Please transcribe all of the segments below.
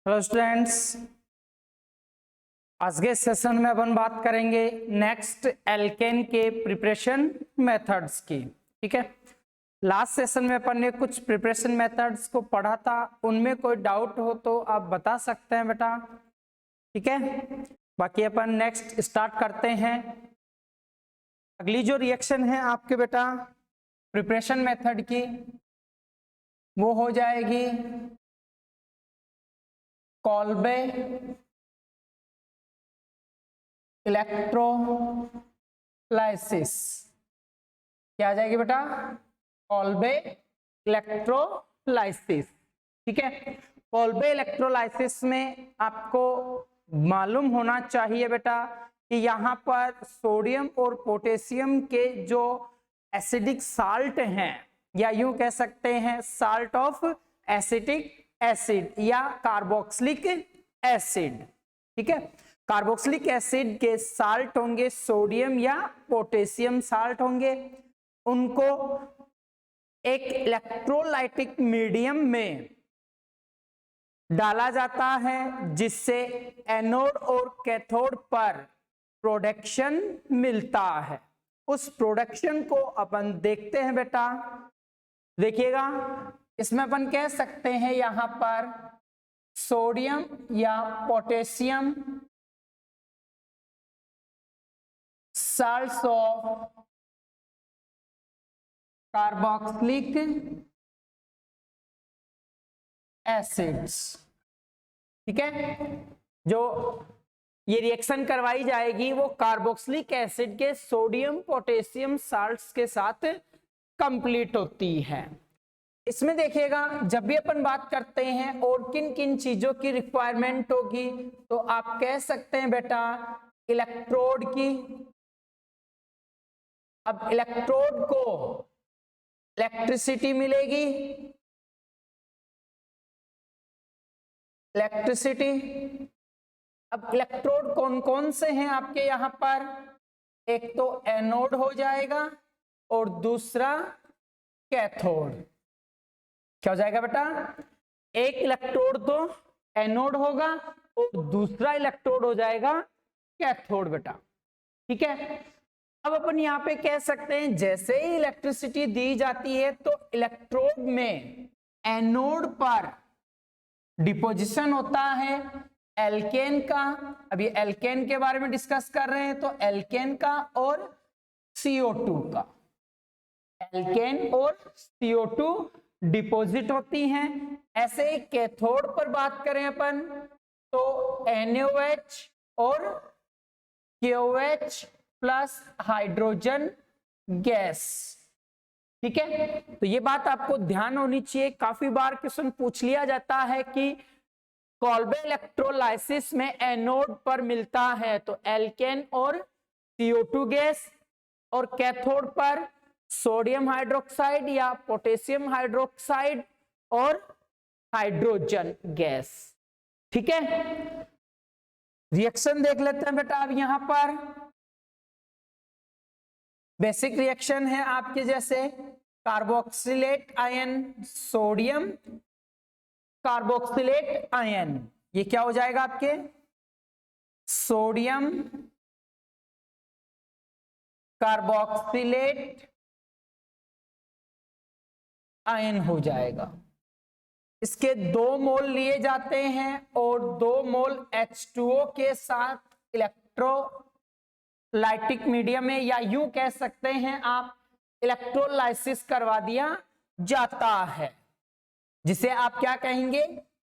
Hello students, आज के session में अपन बात करेंगे नेक्स्ट एल्केन के प्रिपरेशन मेथड्स की। ठीक है, लास्ट सेशन में अपन ने कुछ प्रिपरेशन मेथड्स को पढ़ा था, उनमें कोई डाउट हो तो आप बता सकते हैं बेटा। ठीक है, बाकी अपन नेक्स्ट स्टार्ट करते हैं। अगली जो रिएक्शन है आपके बेटा प्रिपरेशन मेथड की, वो हो जाएगी कॉल्बे इलेक्ट्रोलाइसिस। क्या आ जाएगी बेटा? Kolbe electrolysis. ठीक है, कॉल्बे इलेक्ट्रोलाइसिस में आपको मालूम होना चाहिए बेटा कि यहाँ पर सोडियम और पोटेशियम के जो एसिडिक साल्ट हैं, या यूं कह सकते हैं साल्ट ऑफ एसिटिक एसिड या कार्बोक्सिलिक एसिड। ठीक है, कार्बोक्सिलिक एसिड के साल्ट होंगे, सोडियम या पोटेशियम साल्ट होंगे, उनको एक इलेक्ट्रोलाइटिक मीडियम में डाला जाता है, जिससे एनोड और कैथोड पर प्रोडक्शन मिलता है। उस प्रोडक्शन को अपन देखते हैं बेटा। देखिएगा, इसमें अपन कह सकते हैं यहां पर सोडियम या potassium salts of carboxylic acids। ठीक है, जो ये रिएक्शन करवाई जाएगी वो कार्बोक्सिलिक एसिड के सोडियम पोटेशियम साल्ट्स के साथ कंप्लीट होती है। इसमें देखिएगा, जब भी अपन बात करते हैं और किन किन चीजों की रिक्वायरमेंट होगी, तो आप कह सकते हैं बेटा इलेक्ट्रोड की। अब इलेक्ट्रोड को इलेक्ट्रिसिटी मिलेगी, इलेक्ट्रिसिटी। अब इलेक्ट्रोड कौन कौन से हैं आपके यहां पर? एक तो एनोड हो जाएगा और दूसरा कैथोड। क्या हो जाएगा बेटा? एक इलेक्ट्रोड तो एनोड होगा और दूसरा इलेक्ट्रोड हो जाएगा कैथोड बेटा। ठीक है, अब अपन यहाँ पे कह सकते हैं जैसे ही इलेक्ट्रिसिटी दी जाती है तो इलेक्ट्रोड में एनोड पर डिपोजिशन होता है एल्केन का। अभी एल्केन के बारे में डिस्कस कर रहे हैं, तो एल्केन का और CO2 का, एल्केन और CO2 डिपॉजिट होती हैं। ऐसे ही कैथोड पर बात करें अपन तो NaOH और KOH प्लस हाइड्रोजन गैस। ठीक है, तो ये बात आपको ध्यान होनी चाहिए। काफी बार क्वेश्चन पूछ लिया जाता है कि कॉल्बे इलेक्ट्रोलाइसिस में एनोड पर मिलता है तो एल्केन और CO2 गैस, और कैथोड पर सोडियम हाइड्रोक्साइड या पोटेशियम हाइड्रोक्साइड और हाइड्रोजन गैस। ठीक है, रिएक्शन देख लेते हैं बेटा। अब यहां पर बेसिक रिएक्शन है आपके जैसे carboxylate ion, sodium carboxylate ion. ये क्या हो जाएगा आपके? सोडियम कार्बोक्सिलेट आयन हो जाएगा। इसके 2 मोल लिए जाते हैं और 2 मोल H2O के साथ इलेक्ट्रोलाइटिक मीडियम में, या यूं कह सकते हैं आप इलेक्ट्रोलाइसिस करवा दिया जाता है, जिसे आप क्या कहेंगे?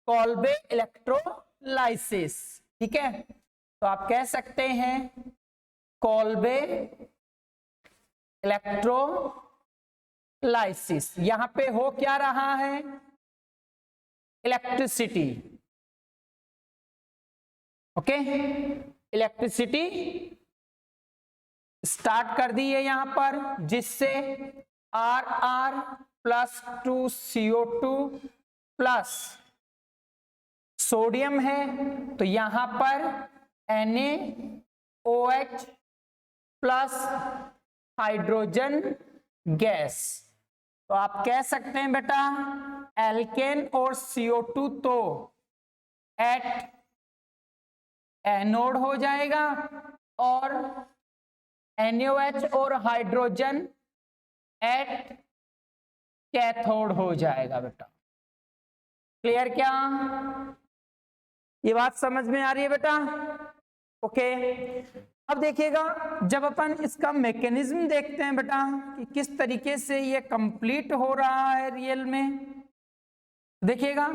Kolbe electrolysis. ठीक है, तो आप कह सकते हैं कॉल्बे इलेक्ट्रोलाइसिस। यहां पे हो क्या रहा है? इलेक्ट्रिसिटी। ओके, इलेक्ट्रिसिटी स्टार्ट कर दी है यहां पर, जिससे Rr plus 2CO2 plus sodium है, तो यहां पर NaOH प्लस हाइड्रोजन गैस। तो आप कह सकते हैं बेटा एल्केन और CO2 तो एट एनोड हो जाएगा और NaOH और हाइड्रोजन एट कैथोड हो जाएगा बेटा। क्लियर क्या? ये बात समझ में आ रही है बेटा? ओके। अब देखिएगा जब अपन इसका मैकेनिज्म देखते हैं बेटा कि किस तरीके से ये कंप्लीट हो रहा है रियल में, देखिएगा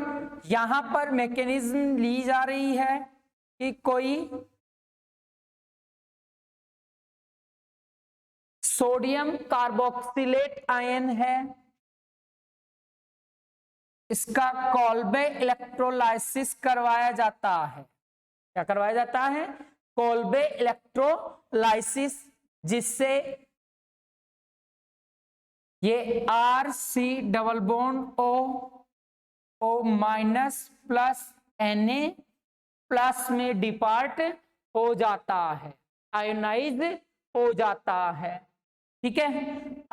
यहां पर मैकेनिज्म ली जा रही है कि कोई सोडियम कार्बोक्सिलेट आयन है, इसका कोल्बे इलेक्ट्रोलाइसिस करवाया जाता है। क्या करवाया जाता है? कोल्बे इलेक्ट्रोलाइसिस, जिससे ये RC double bond O minus plus Na plus में डिपार्ट हो जाता है, आयोनाइज हो जाता है। ठीक है।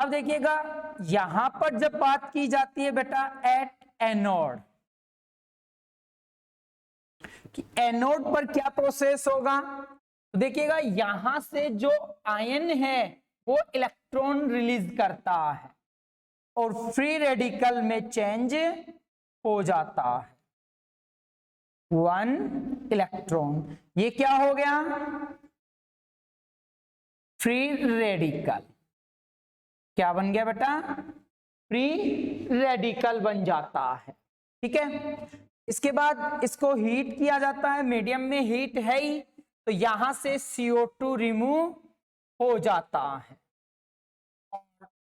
अब देखिएगा यहां पर जब बात की जाती है बेटा एट एनोड, कि एनोड पर क्या प्रोसेस होगा, तो देखिएगा यहां से जो आयन है वो इलेक्ट्रॉन रिलीज करता है और फ्री रेडिकल में चेंज हो जाता है 1 इलेक्ट्रॉन। ये क्या हो गया? Free radical. क्या बन गया बेटा? फ्री रेडिकल बन जाता है। ठीक है। इसके बाद इसको हीट किया जाता है, मीडियम में हीट है ही, तो यहां से CO2 रिमूव हो जाता है।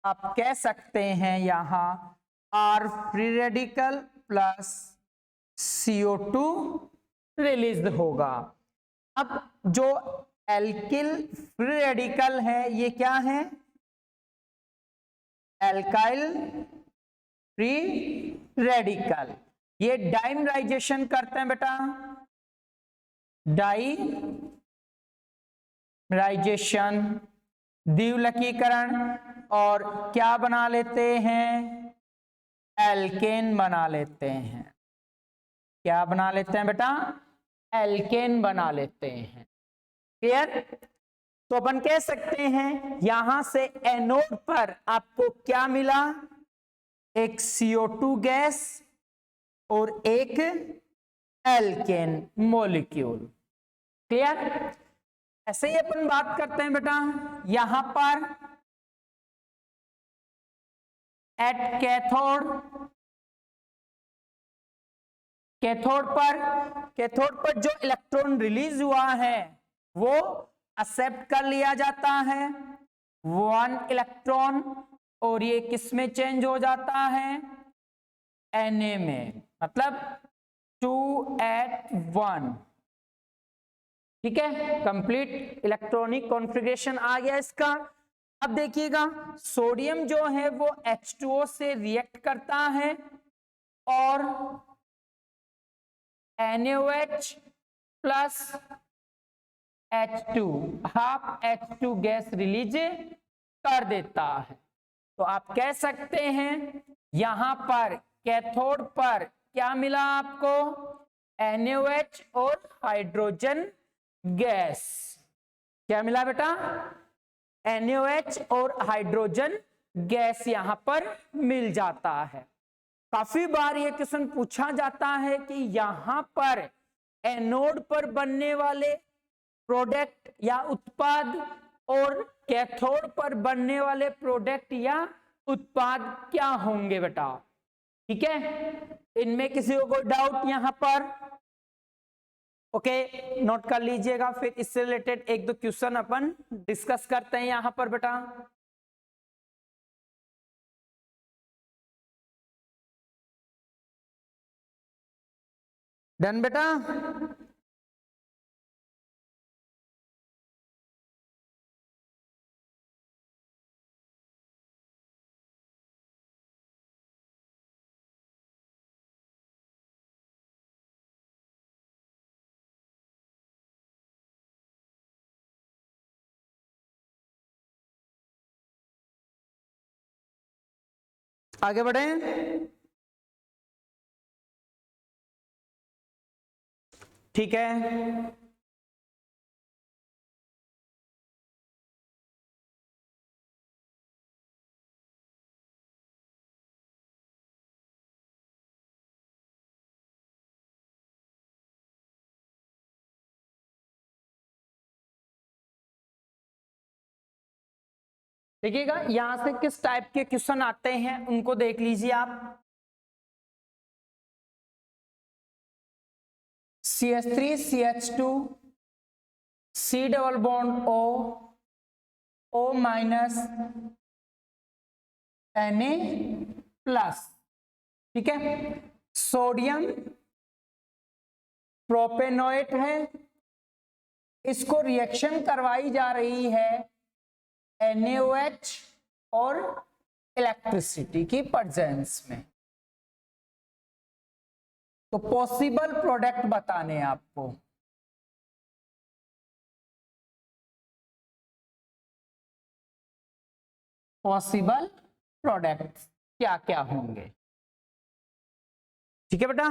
आप कह सकते हैं यहां R free radical plus CO2 release होगा। अब जो एल्किल फ्री रेडिकल है ये क्या है? Alkyl free radical. ये डाइमराइजेशन करते हैं बेटा, डाइमराइजेशन द्विलकीकरण, और क्या बना लेते हैं? एल्केन बना लेते हैं। क्या बना लेते हैं बेटा? एल्केन बना लेते हैं। क्लियर? तो अपन कह सकते हैं यहां से एनोड पर आपको क्या मिला? एक CO2 गैस और एक एल्केन मॉलिक्यूल। क्लियर? ऐसे ही अपन बात करते हैं बेटा यहां पर एट कैथोड, कैथोड पर जो इलेक्ट्रॉन रिलीज हुआ है वो एक्सेप्ट कर लिया जाता है 1 इलेक्ट्रॉन, और ये किस में चेंज हो जाता है? Na में, मतलब 2 at 1। ठीक है। कंप्लीट इलेक्ट्रॉनिक कॉन्फ़िगरेशन आ गया इसका। अब देखिएगा सोडियम जो है वो H2O से रिएक्ट करता है और NaOH plus H2 half H2 gas release कर देता है। तो आप कह सकते हैं यहां पर कैथोड पर क्या मिला आपको? NaOH और हाइड्रोजन गैस। क्या मिला बेटा? NaOH और हाइड्रोजन गैस यहां पर मिल जाता है। काफी बार यह क्वेश्चन पूछा जाता है कि यहां पर एनोड पर बनने वाले प्रोडक्ट या उत्पाद और कैथोड पर बनने वाले प्रोडक्ट या उत्पाद क्या होंगे बेटा। ठीक है। इनमें किसी को कोई डाउट यहां पर? ओके, नोट कर लीजिएगा, फिर इससे रिलेटेड एक दो क्वेश्चन अपन डिस्कस करते हैं यहां पर बेटा। डन बेटा? आगे बढ़े। ठीक है। देखिएगा यहां से किस टाइप के क्वेश्चन आते हैं उनको देख लीजिए आप। CH3 CH2 C double bond O minus Na+, ठीक है। सोडियम प्रोपेनोएट है, इसको रिएक्शन करवाई जा रही है NaOH और इलेक्ट्रिसिटी की प्रेजेंस में। तो पॉसिबल प्रोडक्ट बताने आपको। पॉसिबल प्रोडक्ट क्या क्या होंगे, ठीक है बेटा।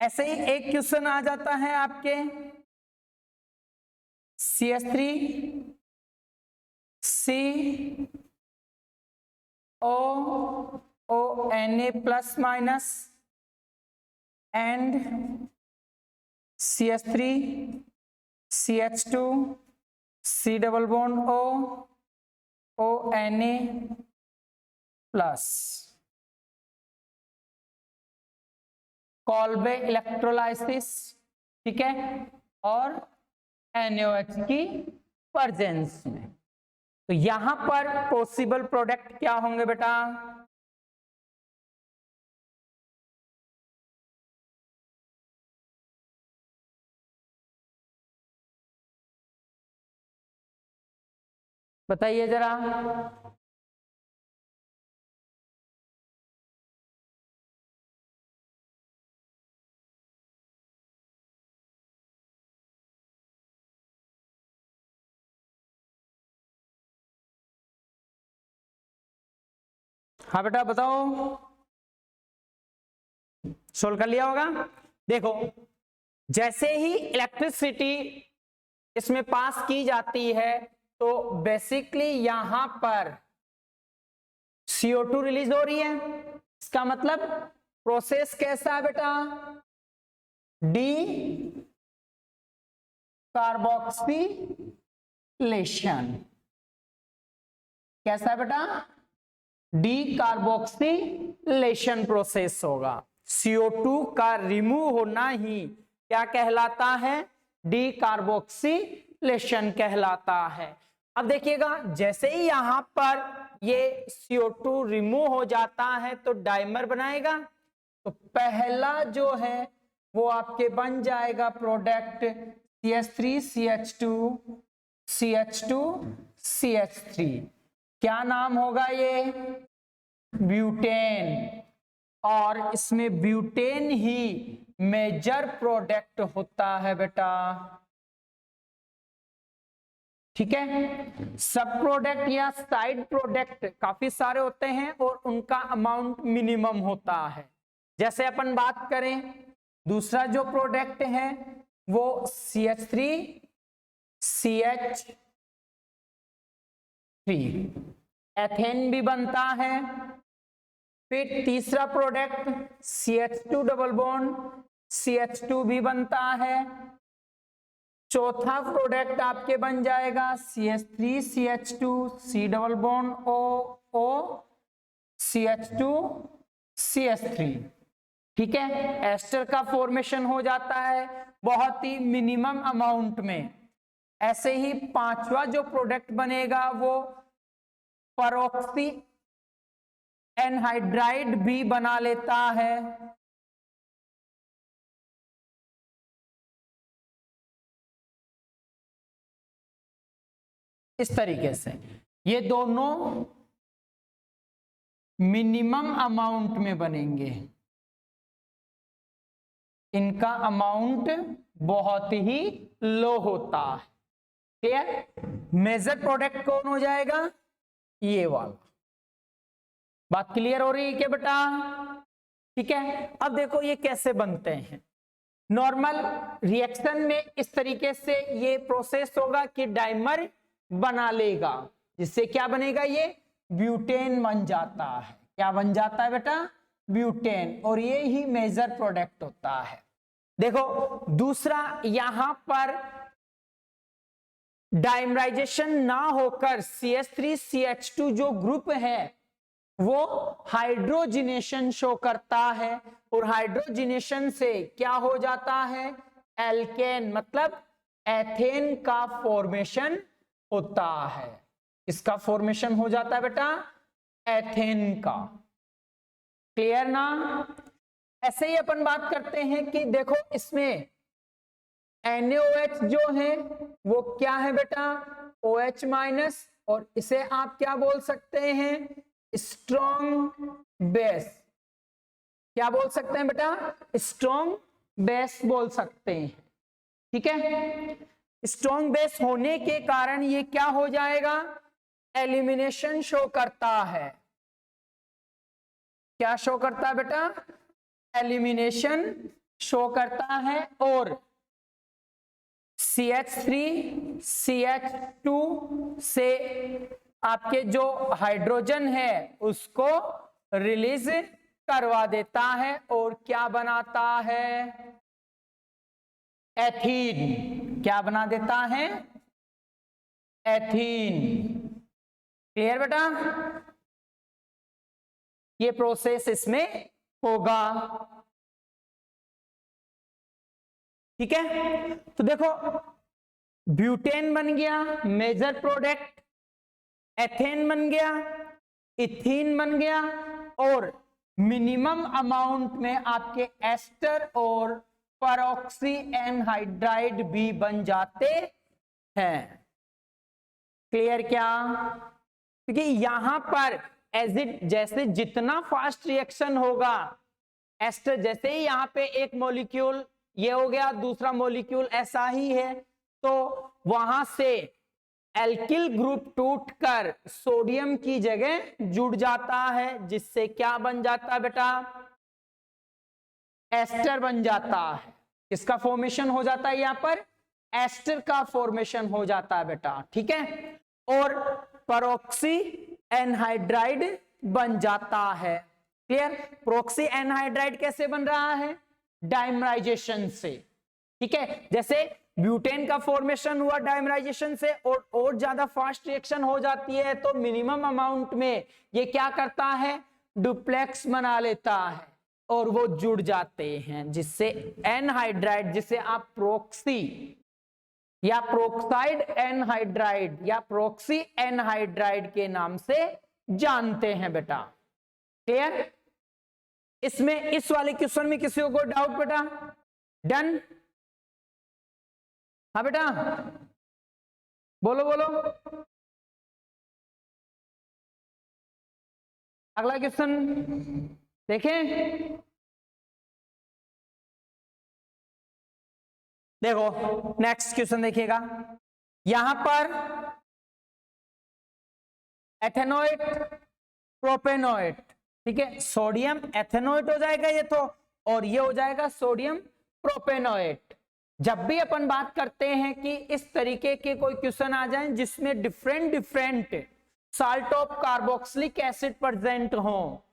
ऐसे ही एक क्वेश्चन आ जाता है आपके CH3 COO Na+- and CH3 CH2 C double bond O Na+, Kolbe electrolysis, ठीक है, और NaOH की प्रेजेंस में। तो यहां पर पॉसिबल प्रोडक्ट क्या होंगे बेटा? बताइए जरा। हाँ बेटा बताओ, सोल्व कर लिया होगा। देखो जैसे ही इलेक्ट्रिसिटी इसमें पास की जाती है तो बेसिकली यहां पर CO2 रिलीज हो रही है। इसका मतलब प्रोसेस कैसा है बेटा? D carboxylation. कैसा है बेटा? डी कार्बोक्सिलेशन प्रोसेस होगा। CO2 का रिमूव होना ही क्या कहलाता है? डी कार्बोक्सिलेशन कहलाता है। अब देखिएगा जैसे ही यहां पर ये CO2 रिमूव हो जाता है तो डाइमर बनाएगा। तो पहला जो है वो आपके बन जाएगा product CH3 CH2 CH2 CH3। क्या नाम होगा ये? ब्यूटेन। और इसमें ब्यूटेन ही मेजर प्रोडक्ट होता है बेटा, ठीक है। सब प्रोडक्ट या साइड प्रोडक्ट काफी सारे होते हैं और उनका अमाउंट मिनिमम होता है। जैसे अपन बात करें दूसरा जो प्रोडक्ट है वो CH3 CH3 एथेन भी बनता है। फिर तीसरा product CH2 double bond CH2 भी बनता है। चौथा प्रोडक्ट आपके बन जाएगा CH3 CH2 C double bond O CH2 CH3, ठीक है। एस्टर का फॉर्मेशन हो जाता है बहुत ही मिनिमम अमाउंट में। ऐसे ही पांचवा जो प्रोडक्ट बनेगा वो परऑक्सी एनहाइड्राइड भी बना लेता है। इस तरीके से ये दोनों मिनिमम अमाउंट में बनेंगे, इनका अमाउंट बहुत ही लो होता है। क्लियर? मेजर प्रोडक्ट कौन हो जाएगा? ये वाला। बात क्लियर हो रही है क्या बेटा? ठीक है। अब देखो ये कैसे बनते हैं। नॉर्मल रिएक्शन में इस तरीके से ये प्रोसेस होगा कि डाइमर बना लेगा, जिससे क्या बनेगा, ये ब्यूटेन बन जाता है। क्या बन जाता है बेटा, ब्यूटेन, और ये ही मेजर प्रोडक्ट होता है। देखो दूसरा, यहां पर डाइमराइजेशन ना होकर CH3CH2 जो ग्रुप है वो हाइड्रोजिनेशन शो करता है, और हाइड्रोजिनेशन से क्या हो जाता है, एल्केन मतलब एथेन का फॉर्मेशन होता है। इसका फॉर्मेशन हो जाता है बेटा एथेन का। क्लियर ना। ऐसे ही अपन बात करते हैं कि देखो इसमें NaOH जो है वो क्या है बेटा, OH माइनस, और इसे आप क्या बोल सकते हैं, स्ट्रॉन्ग बेस। क्या बोल सकते हैं बेटा, स्ट्रॉन्ग बेस बोल सकते हैं। ठीक है, स्ट्रॉन्ग बेस होने के कारण ये क्या हो जाएगा, एलिमिनेशन शो करता है। क्या शो करता है बेटा, एलिमिनेशन शो करता है, और CH3 CH2 से आपके जो हाइड्रोजन है उसको रिलीज करवा देता है, और क्या बनाता है, एथीन। क्या बना देता है, एथीन। क्लियर बेटा, ये प्रोसेस इसमें होगा। ठीक है, तो देखो ब्यूटेन बन गया मेजर प्रोडक्ट, एथेन बन गया, इथीन बन गया, और मिनिमम अमाउंट में आपके एस्टर और परऑक्सी एनहाइड्राइड भी बन जाते हैं। क्लियर क्या, क्योंकि यहां पर एसिड जैसे जितना फास्ट रिएक्शन होगा, एस्टर जैसे ही यहां पे एक मॉलिक्यूल ये हो गया, दूसरा मॉलिक्यूल ऐसा ही है, तो वहां से एल्किल ग्रुप टूटकर सोडियम की जगह जुड़ जाता है, जिससे क्या बन जाता है बेटा, एस्टर बन जाता है। किसका फॉर्मेशन हो जाता है, यहां पर एस्टर का फॉर्मेशन हो जाता है बेटा। ठीक है, और परऑक्सी एनहाइड्राइड बन जाता है। क्लियर, प्रोक्सी एनहाइड्राइड कैसे बन रहा है, डाइमराइजेशन से। ठीक है, जैसे ब्यूटेन का फॉर्मेशन हुआ डाइमराइजेशन से, और ज्यादा फास्ट रिएक्शन हो जाती है तो मिनिमम अमाउंट में ये क्या करता है, डुप्लेक्स बना लेता है, और वो जुड़ जाते हैं, जिससे एनहाइड्राइड, जिसे आप प्रोक्सी या प्रोक्साइड एनहाइड्राइड या प्रोक्सी एनहाइड्राइड के नाम से जानते हैं बेटा। क्लियर, इसमें इस वाले क्वेश्चन में किसी को डाउट बेटा, डन। हाँ बेटा, बोलो बोलो। अगला क्वेश्चन देखें। देखो नेक्स्ट क्वेश्चन देखिएगा, यहां पर एथेनोइट प्रोपेनोइट, ठीक है, सोडियम एथेनोइट हो जाएगा ये तो, और ये हो जाएगा सोडियम प्रोपेनोइट। जब भी अपन बात करते हैं कि इस तरीके के कोई क्वेश्चन आ जाए जिसमें different different salt of carboxylic acid present हो,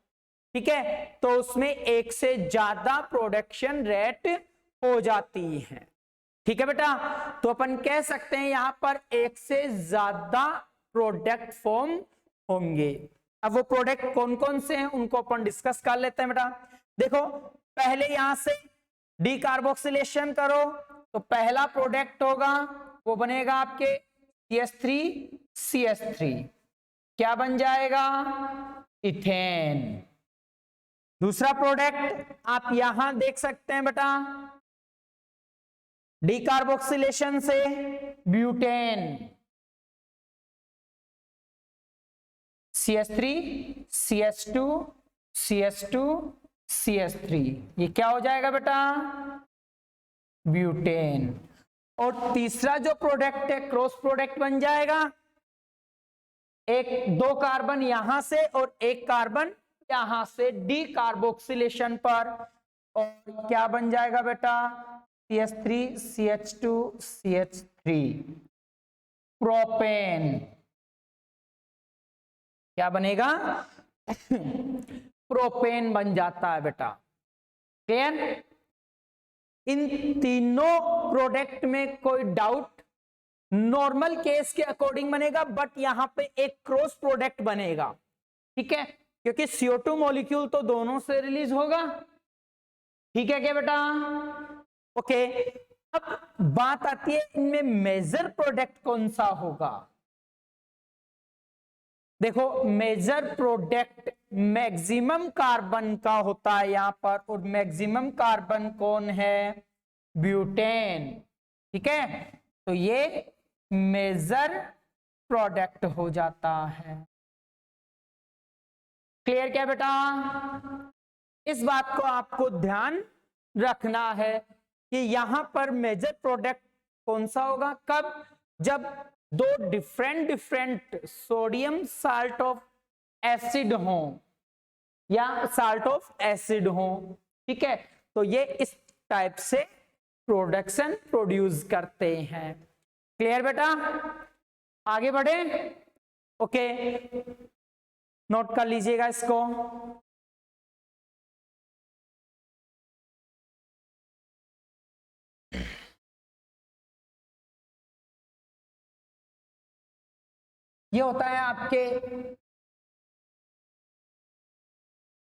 ठीक है, तो उसमें एक से ज्यादा प्रोडक्शन रेट हो जाती है। ठीक है बेटा, तो अपन कह सकते हैं यहां पर एक से ज्यादा प्रोडक्ट फॉर्म होंगे। अब वो प्रोडक्ट कौन कौन से हैं उनको अपन डिस्कस कर लेते हैं बेटा। देखो पहले यहां से डीकार्बोक्सिलेशन करो तो पहला प्रोडक्ट होगा वो बनेगा आपके CH3CH3, क्या बन जाएगा, इथेन। दूसरा प्रोडक्ट आप यहां देख सकते हैं बेटा, डीकार्बोक्सिलेशन से butane, CH3 CH2 CH2 CH3, ये क्या हो जाएगा बेटा, ब्यूटेन। और तीसरा जो प्रोडक्ट है क्रॉस प्रोडक्ट बन जाएगा, दो कार्बन यहां से और एक कार्बन यहां से डीकार्बोक्सिलेशन पर, और क्या बन जाएगा बेटा, CH3 CH2 CH3 प्रोपेन। क्या बनेगा? प्रोपेन बन जाता है बेटा। क्लियर? इन तीनों प्रोडक्ट में कोई डाउट? नॉर्मल केस के अकॉर्डिंग बनेगा, बट यहां पे एक क्रॉस प्रोडक्ट बनेगा, ठीक है, क्योंकि CO2 मॉलिक्यूल तो दोनों से रिलीज होगा। ठीक है क्या बेटा? ओके। अब बात आती है इनमें मेजर प्रोडक्ट कौन सा होगा। देखो, मेजर प्रोडक्ट मैक्सिमम कार्बन का होता है यहां पर, और मैक्सिमम कार्बन कौन है? ब्यूटेन। ठीक है, तो ये मेजर प्रोडक्ट हो जाता है। क्लियर क्या बेटा? इस बात को आपको ध्यान रखना है कि यहां पर मेजर प्रोडक्ट कौन सा होगा, कब? जब दो different sodium salt of acid हो या साल्ट ऑफ एसिड हो। ठीक है, तो ये इस टाइप से प्रोडक्शन प्रोड्यूस करते हैं। क्लियर बेटा? आगे बढ़े? ओके, नोट कर लीजिएगा इसको। ये होता है आपके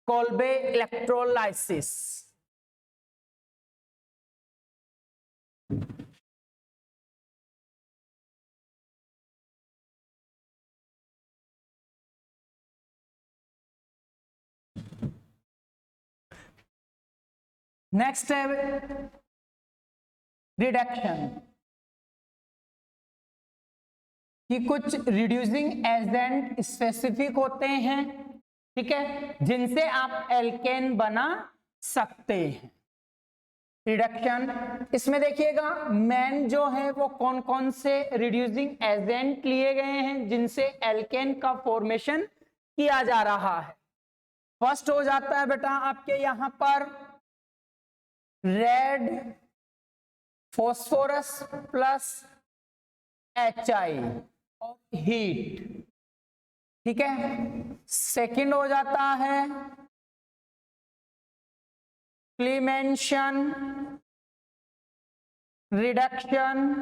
कोल्बे इलेक्ट्रोलाइसिस। नेक्स्ट है रिडक्शन, कि कुछ रिड्यूसिंग एजेंट स्पेसिफिक होते हैं, ठीक है, जिनसे आप एल्केन बना सकते हैं। रिडक्शन, इसमें देखिएगा मेन जो है वो कौन कौन से रिड्यूसिंग एजेंट लिए गए हैं जिनसे एल्केन का फॉर्मेशन किया जा रहा है। फर्स्ट हो जाता है बेटा आपके यहां पर रेड फॉस्फोरस प्लस HI और हीट। ठीक है, सेकंड हो जाता है क्लीमेंशन रिडक्शन।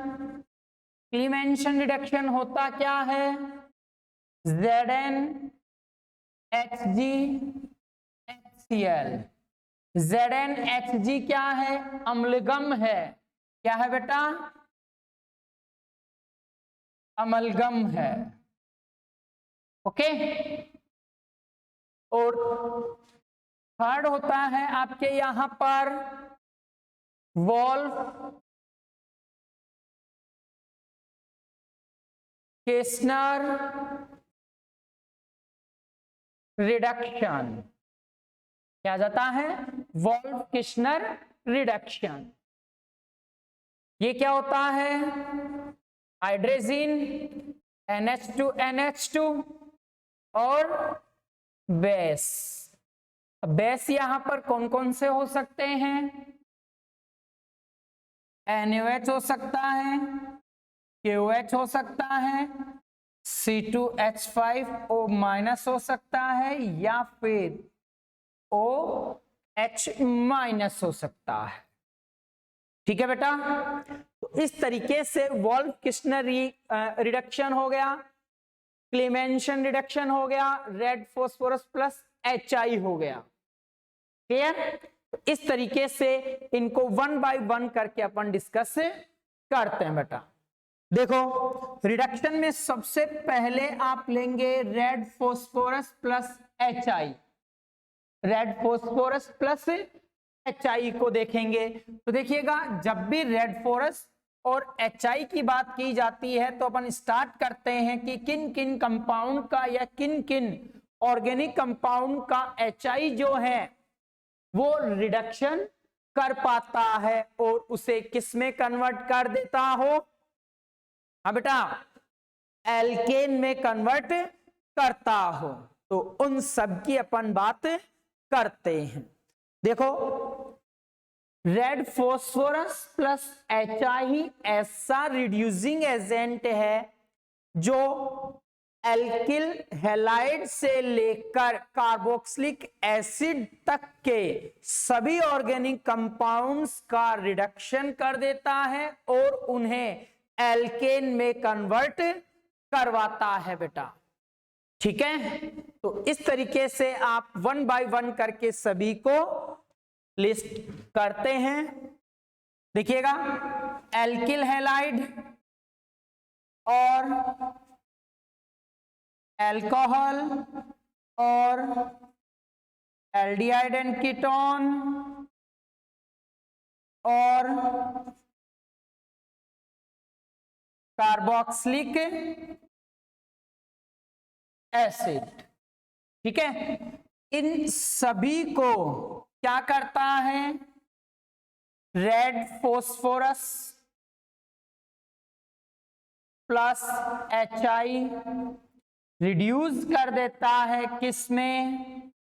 क्लीमेंशन रिडक्शन होता क्या है? ZnHg HCl। ZnHg क्या है? अम्लगम है। क्या है बेटा? अमलगम है। ओके, और थर्ड होता है आपके यहां पर वोल्फ केस्नर रिडक्शन। क्या जाता है? Wolff Kishner reduction. ये क्या होता है? हाइड्रोजन NH2NH2 और बेस। बेस यहां पर कौन कौन से हो सकते हैं? NaOH हो सकता है, KOH हो सकता है, C2H5O- हो सकता है, या फिर OH- हो सकता है। ठीक है बेटा, तो इस तरीके से वोल्फ केस्नर रिडक्शन हो गया, क्लीमेंशन रिडक्शन हो गया, रेड फॉस्फोरस प्लस HI हो गया। क्लियर? इस तरीके से इनको वन बाय वन करके अपन डिस्कस करते हैं बेटा। देखो, रिडक्शन में सबसे पहले आप लेंगे red phosphorus plus HI। Red phosphorus plus HI को देखेंगे तो देखिएगा, जब भी रेड फॉस्फोरस और HI की बात की जाती है तो अपन स्टार्ट करते हैं कि किन किन कंपाउंड का या किन किन ऑर्गेनिक कंपाउंड का HI जो है वो रिडक्शन कर पाता है और उसे किस में कन्वर्ट कर देता हो? हाँ बेटा, एल्केन में कन्वर्ट करता हो। तो उन सब की अपन बात करते हैं। देखो, रेड फॉस्फोरस प्लस HI ऐसा रिड्यूसिंग एजेंट है जो एल्किल हैलाइड से लेकर कार्बोक्सिलिक एसिड तक के सभी ऑर्गेनिक कंपाउंड्स का रिडक्शन कर देता है और उन्हें एल्केन में कन्वर्ट करवाता है बेटा। ठीक है, तो इस तरीके से आप 1 बाय 1 करके सभी को लिस्ट करते हैं। देखिएगा, एल्किल हैलाइड और अल्कोहल और एल्डिहाइड एंड कीटोन और कार्बोक्सिलिक एसिड। ठीक है, इन सभी को क्या करता है, red phosphorus plus HI reduce कर देता है किसमें,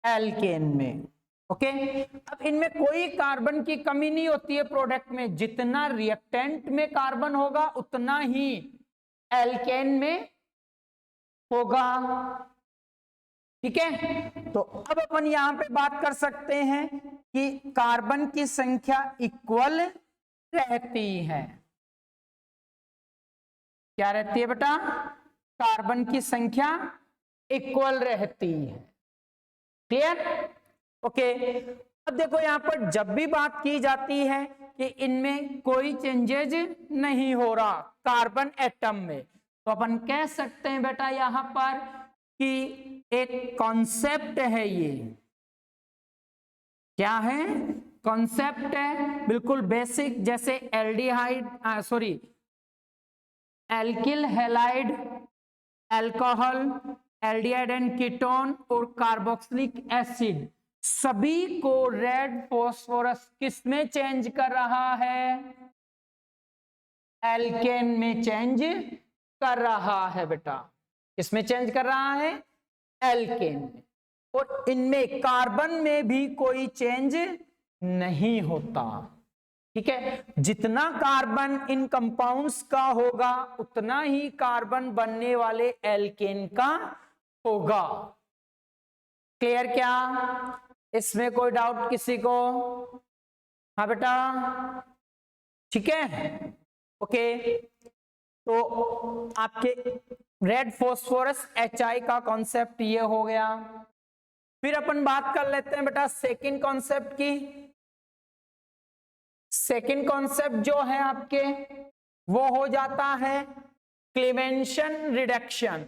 एल्केन में। ओके, अब इनमें कोई कार्बन की कमी नहीं होती है प्रोडक्ट में, जितना रिएक्टेंट में कार्बन होगा उतना ही एल्केन में होगा। ठीक है, तो अब अपन यहां पे बात कर सकते हैं कि कार्बन की संख्या इक्वल रहती है। क्या रहती है बेटा, कार्बन की संख्या इक्वल रहती है। क्लियर? ओके, अब देखो यहां पर जब भी बात की जाती है कि इनमें कोई चेंजेज नहीं हो रहा कार्बन एटम में, तो अपन कह सकते हैं बेटा यहां पर कि एक कॉन्सेप्ट है, ये क्या है, कॉन्सेप्ट है बिल्कुल बेसिक, जैसे aldehyde alkyl halide, alcohol, aldehyde and ketone और कार्बोक्सिलिक एसिड, सभी को रेड फॉस्फोरस किस में चेंज कर रहा है, एल्केन में चेंज कर रहा है बेटा। किसमें चेंज कर रहा है, एल्केन में। और इनमें कार्बन में भी कोई चेंज नहीं होता। ठीक है, जितना कार्बन इन कंपाउंड्स का होगा उतना ही कार्बन बनने वाले एल्केन का होगा। क्लियर? क्या इसमें कोई डाउट किसी को? हाँ बेटा, ठीक है, ओके। तो आपके रेड फॉस्फोरस HI का कॉन्सेप्ट ये हो गया। फिर अपन बात कर लेते हैं बेटा सेकंड कॉन्सेप्ट की। सेकंड कॉन्सेप्ट जो है आपके वो हो जाता है क्लीमेंशन रिडक्शन।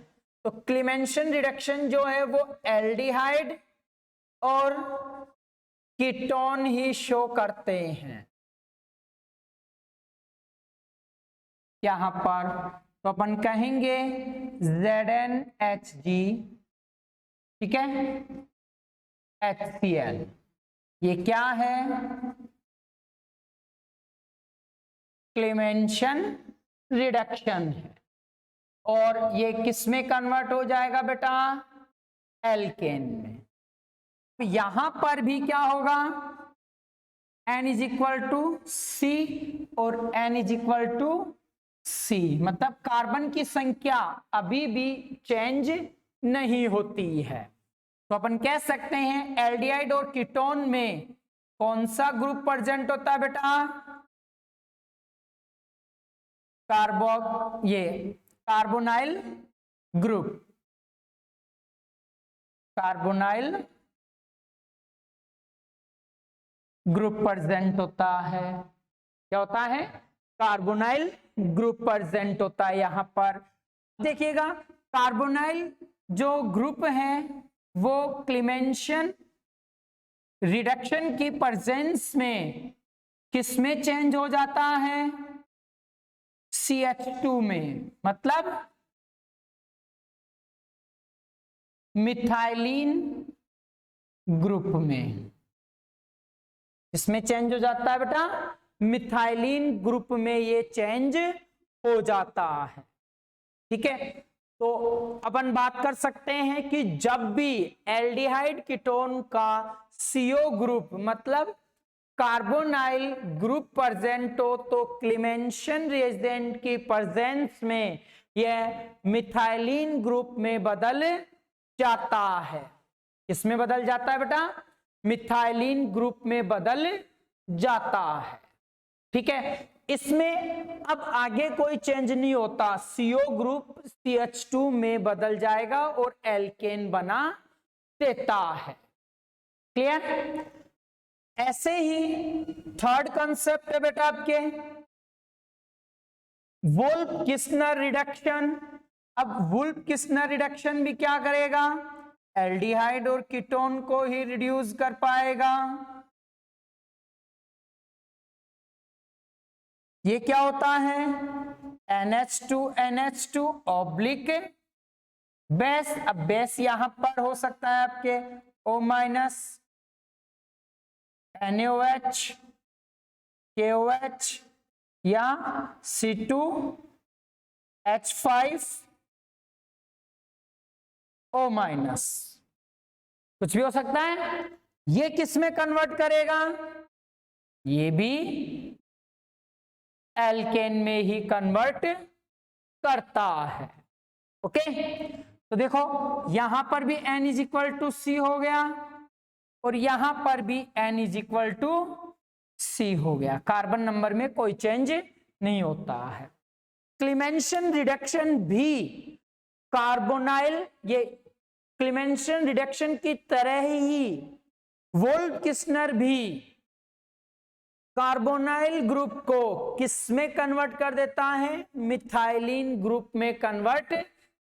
तो क्लीमेंशन रिडक्शन जो है वो एल्डिहाइड और कीटोन ही शो करते हैं यहां पर। तो अपन कहेंगे ZnHg, ठीक है, HCl, ये क्या है, क्लीमेंशन रिडक्शन है। और ये किस में कन्वर्ट हो जाएगा बेटा, एल्केन में। यहां पर भी क्या होगा, N is equal to C और N is equal to C, मतलब कार्बन की संख्या अभी भी चेंज नहीं होती है। तो अपन कह सकते हैं एल्डिहाइड और कीटोन में कौन सा ग्रुप प्रेजेंट होता है बेटा, carbonyl group, carbonyl group present होता है। क्या होता है, कार्बोनाइल ग्रुप प्रेजेंट होता है यहां पर। देखिएगा, कार्बोनाइल जो ग्रुप है वो क्लीमेंशन रिडक्शन की प्रेजेंस में किस में चेंज हो जाता है, CH2 में, मतलब मिथाइलिन ग्रुप में। इसमें चेंज हो जाता है बेटा, मिथाइलिन ग्रुप में ये चेंज हो जाता है। ठीक है, तो अपन बात कर सकते हैं कि जब भी एल्डिहाइड कीटोन का CO ग्रुप मतलब कार्बोनाइल ग्रुप प्रेजेंट हो तो क्लेमेंशन रिएजेंट की प्रेजेंस में यह मिथाइलिन ग्रुप में बदल जाता है। किसमें बदल जाता है बेटा? मिथाइलिन ग्रुप में बदल जाता है। ठीक है, इसमें अब आगे कोई चेंज नहीं होता, CO ग्रुप CH2 में बदल जाएगा और एल्केन बना देता है। क्लियर? ऐसे ही थर्ड कंसेप्ट है बेटा आपके वुल्फ-किस्नर रिडक्शन। अब वुल्फ-किस्नर रिडक्शन भी क्या करेगा? एल्डिहाइड और कीटोन को ही रिड्यूस कर पाएगा। ये क्या होता है? NH2 oblique base. अब बेस यहां पर हो सकता है आपके O- NaOH KOH या C2H5O-, कुछ भी हो सकता है। ये किस में कन्वर्ट करेगा? ये भी एल्केन में ही कन्वर्ट करता है। ओके, तो देखो यहां पर भी N = C हो गया और यहां पर भी N = C हो गया। कार्बन नंबर में कोई चेंज नहीं होता है। क्लेमेंशन रिडक्शन भी कार्बोनाइल, ये क्लेमेंशन रिडक्शन की तरह ही वोल्फ-किस्नर भी कार्बोनाइल ग्रुप को किस में कन्वर्ट कर देता है? मिथाइलिन ग्रुप में कन्वर्ट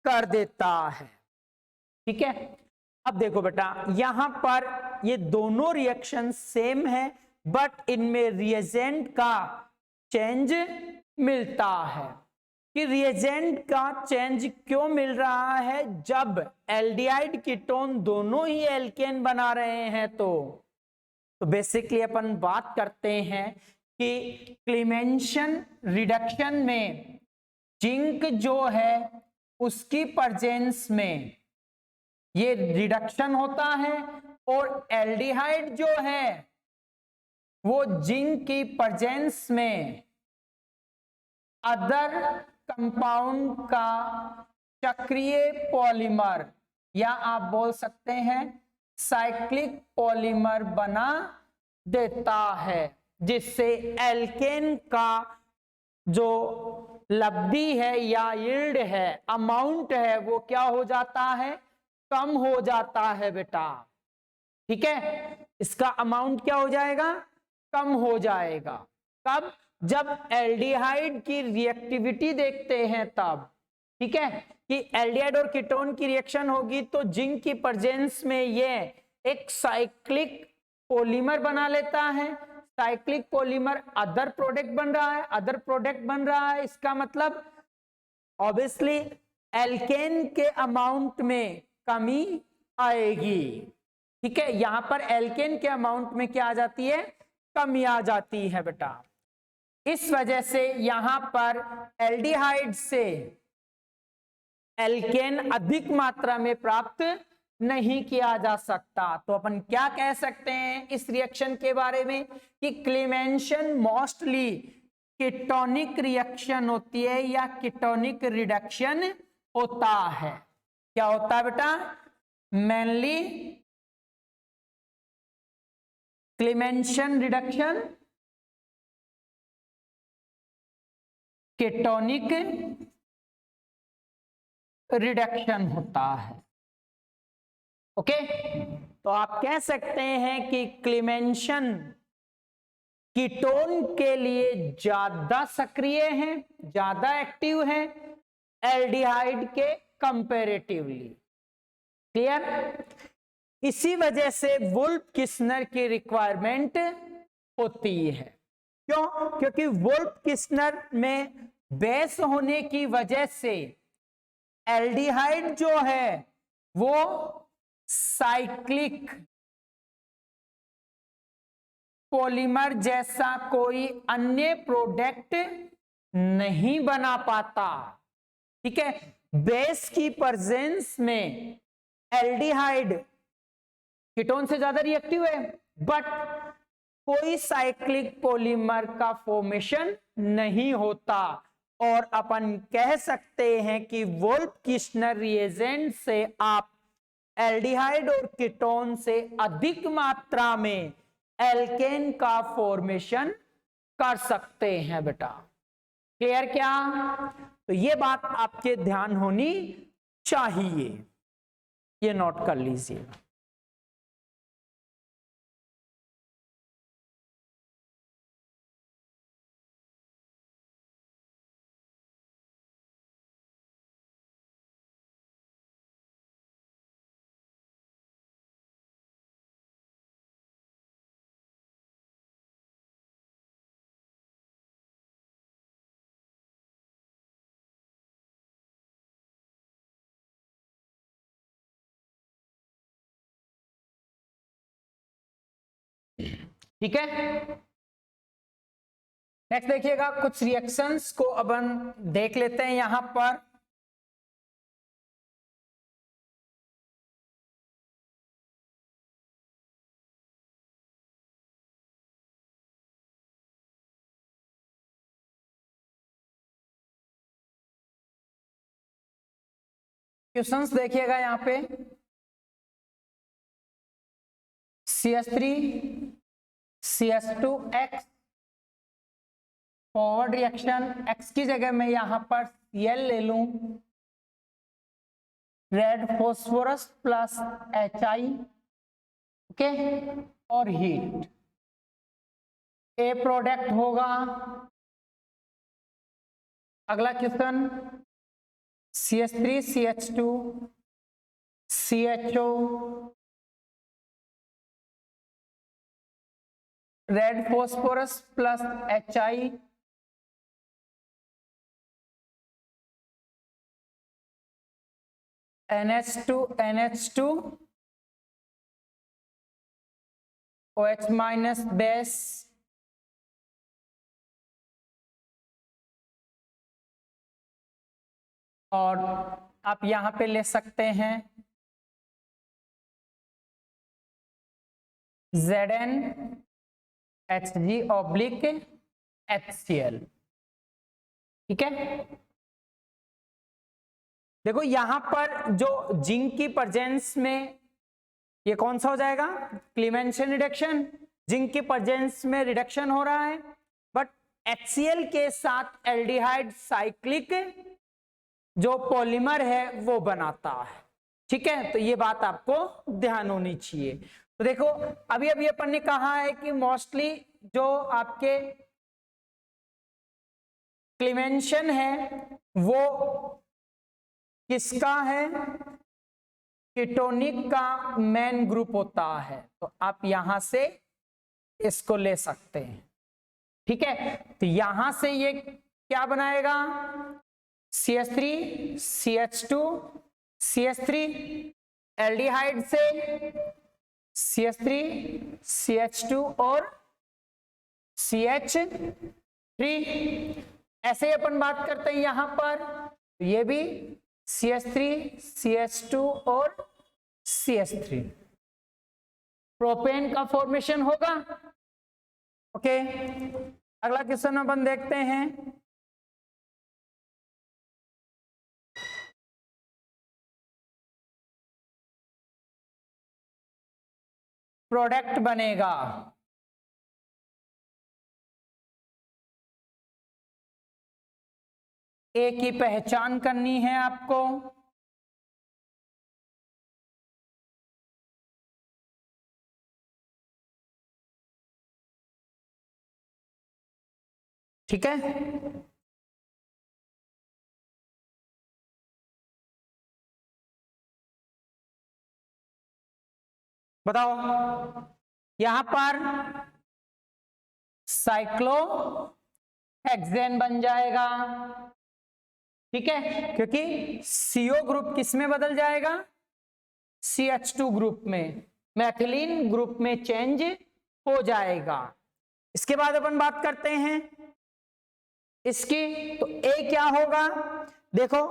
कर देता है। ठीक है, अब देखो बेटा यहां पर ये दोनों रिएक्शन सेम है बट इनमें रिएजेंट का चेंज मिलता है। कि रिएजेंट का चेंज क्यों मिल रहा है? जब एल्डिहाइड कीटोन दोनों ही एल्केन बना रहे हैं तो बेसिकली अपन बात करते हैं कि क्लेमेंशन रिडक्शन में जिंक जो है उसकी प्रेजेंस में ये रिडक्शन होता है और एल्डिहाइड जो है वो जिंक की प्रेजेंस में अदर कंपाउंड का चक्रीय पॉलीमर या आप बोल सकते हैं साइक्लिक पॉलीमर बना देता है, जिससे एल्केन का जो लब्धि है या यील्ड है, अमाउंट है, वो क्या हो जाता है? कम हो जाता है बेटा। ठीक है, इसका अमाउंट क्या हो जाएगा? कम हो जाएगा। कब? जब एल्डिहाइड की रिएक्टिविटी देखते हैं तब। ठीक है, कि एल्डिहाइड और कीटोन की रिएक्शन होगी तो जिंक की प्रेजेंस में ये एक साइक्लिक पॉलीमर बना लेता है। साइक्लिक पॉलीमर अदर प्रोडक्ट बन रहा है, अदर प्रोडक्ट बन रहा है, इसका मतलब ऑब्वियसली एल्केन के अमाउंट में कमी आएगी। ठीक है, यहां पर एल्केन के अमाउंट में क्या आ जाती है? कमी आ जाती है बेटा। इस वजह से यहां पर एल्डिहाइड से एल्केन अधिक मात्रा में प्राप्त नहीं किया जा सकता। तो अपन क्या कह सकते हैं इस रिएक्शन के बारे में कि क्लेमेंशन मोस्टली कीटोनिक रिएक्शन होती है या कीटोनिक रिडक्शन होता है। क्या होता है बेटा? Mainly Clemmensen reduction ketonic reduction होता है। ओके, तो आप कह सकते हैं कि क्लेमेंशन कीटोन के लिए ज्यादा सक्रिय है, ज्यादा एक्टिव है एल्डिहाइड के कंपैरेटिवली। क्लियर? इसी वजह से वुल्फ-किस्नर की रिक्वायरमेंट होती है। क्यों? क्योंकि वुल्फ-किस्नर में बेस होने की वजह से एल्डिहाइड जो है वो साइक्लिक पॉलीमर जैसा कोई अन्य प्रोडक्ट नहीं बना पाता। ठीक है, बेस की प्रेजेंस में एल्डिहाइड कीटोन से ज्यादा रिएक्टिव है, बट कोई साइक्लिक पॉलीमर का फॉर्मेशन नहीं होता, और अपन कह सकते हैं कि वोल्फ-किर्चनर रिएजेंट से आप एल्डिहाइड और कीटोन से अधिक मात्रा में एल्केन का फॉर्मेशन कर सकते हैं बेटा। क्लियर क्या? तो ये बात आपके ध्यान होनी चाहिए, ये नोट कर लीजिए। ठीक है, नेक्स्ट देखिएगा, कुछ रिएक्शंस को अपन देख लेते हैं यहां पर। क्वेश्चंस देखिएगा यहां पे, CH3 CH2X forward reaction, X की जगह मैं यहां पर Cl ले लूं, red phosphorus plus HI, okay, और हीट, ए प्रोडक्ट होगा। अगला question, CH3 CH2 CHO, red phosphorus plus HI, NH2 NH2 OH minus base, और आप यहां पे ले सकते हैं ZnHg/HCl। ठीक है, देखो यहां पर जो जिंक की प्रेजेंस में ये कौन सा हो जाएगा, क्लीमेंशन रिडक्शन, जिंक की प्रेजेंस में रिडक्शन हो रहा है, बट HCl के साथ एल्डिहाइड साइक्लिक जो पॉलीमर है वो बनाता है। ठीक है, तो ये बात आपको ध्यान होनी चाहिए। तो देखो अभी अभी अपन ने कहा है कि मोस्टली जो आपके क्लीमेंशन है वो किसका है, कीटोनिक का मेन ग्रुप होता है, तो आप यहां से इसको ले सकते हैं। ठीक है, तो यहां से ये क्या बनाएगा, CH3 CH2 CH3, एल्डिहाइड से CH3 CH2 और CH3। ऐसे ही अपन बात करते हैं यहां पर, ये भी CH3 CH2 और CH3, प्रोपेन का फॉर्मेशन होगा। ओके, अगला क्वेश्चन अपन देखते हैं, प्रोडक्ट बनेगा, ए की पहचान करनी है आपको। ठीक है, बताओ यहां पर साइक्लोहेक्सेन बन जाएगा। ठीक है, क्योंकि CO ग्रुप किस में बदल जाएगा, CH2 ग्रुप में, मैथिलीन ग्रुप में चेंज हो जाएगा। इसके बाद अपन बात करते हैं इसकी, तो ए क्या होगा, देखो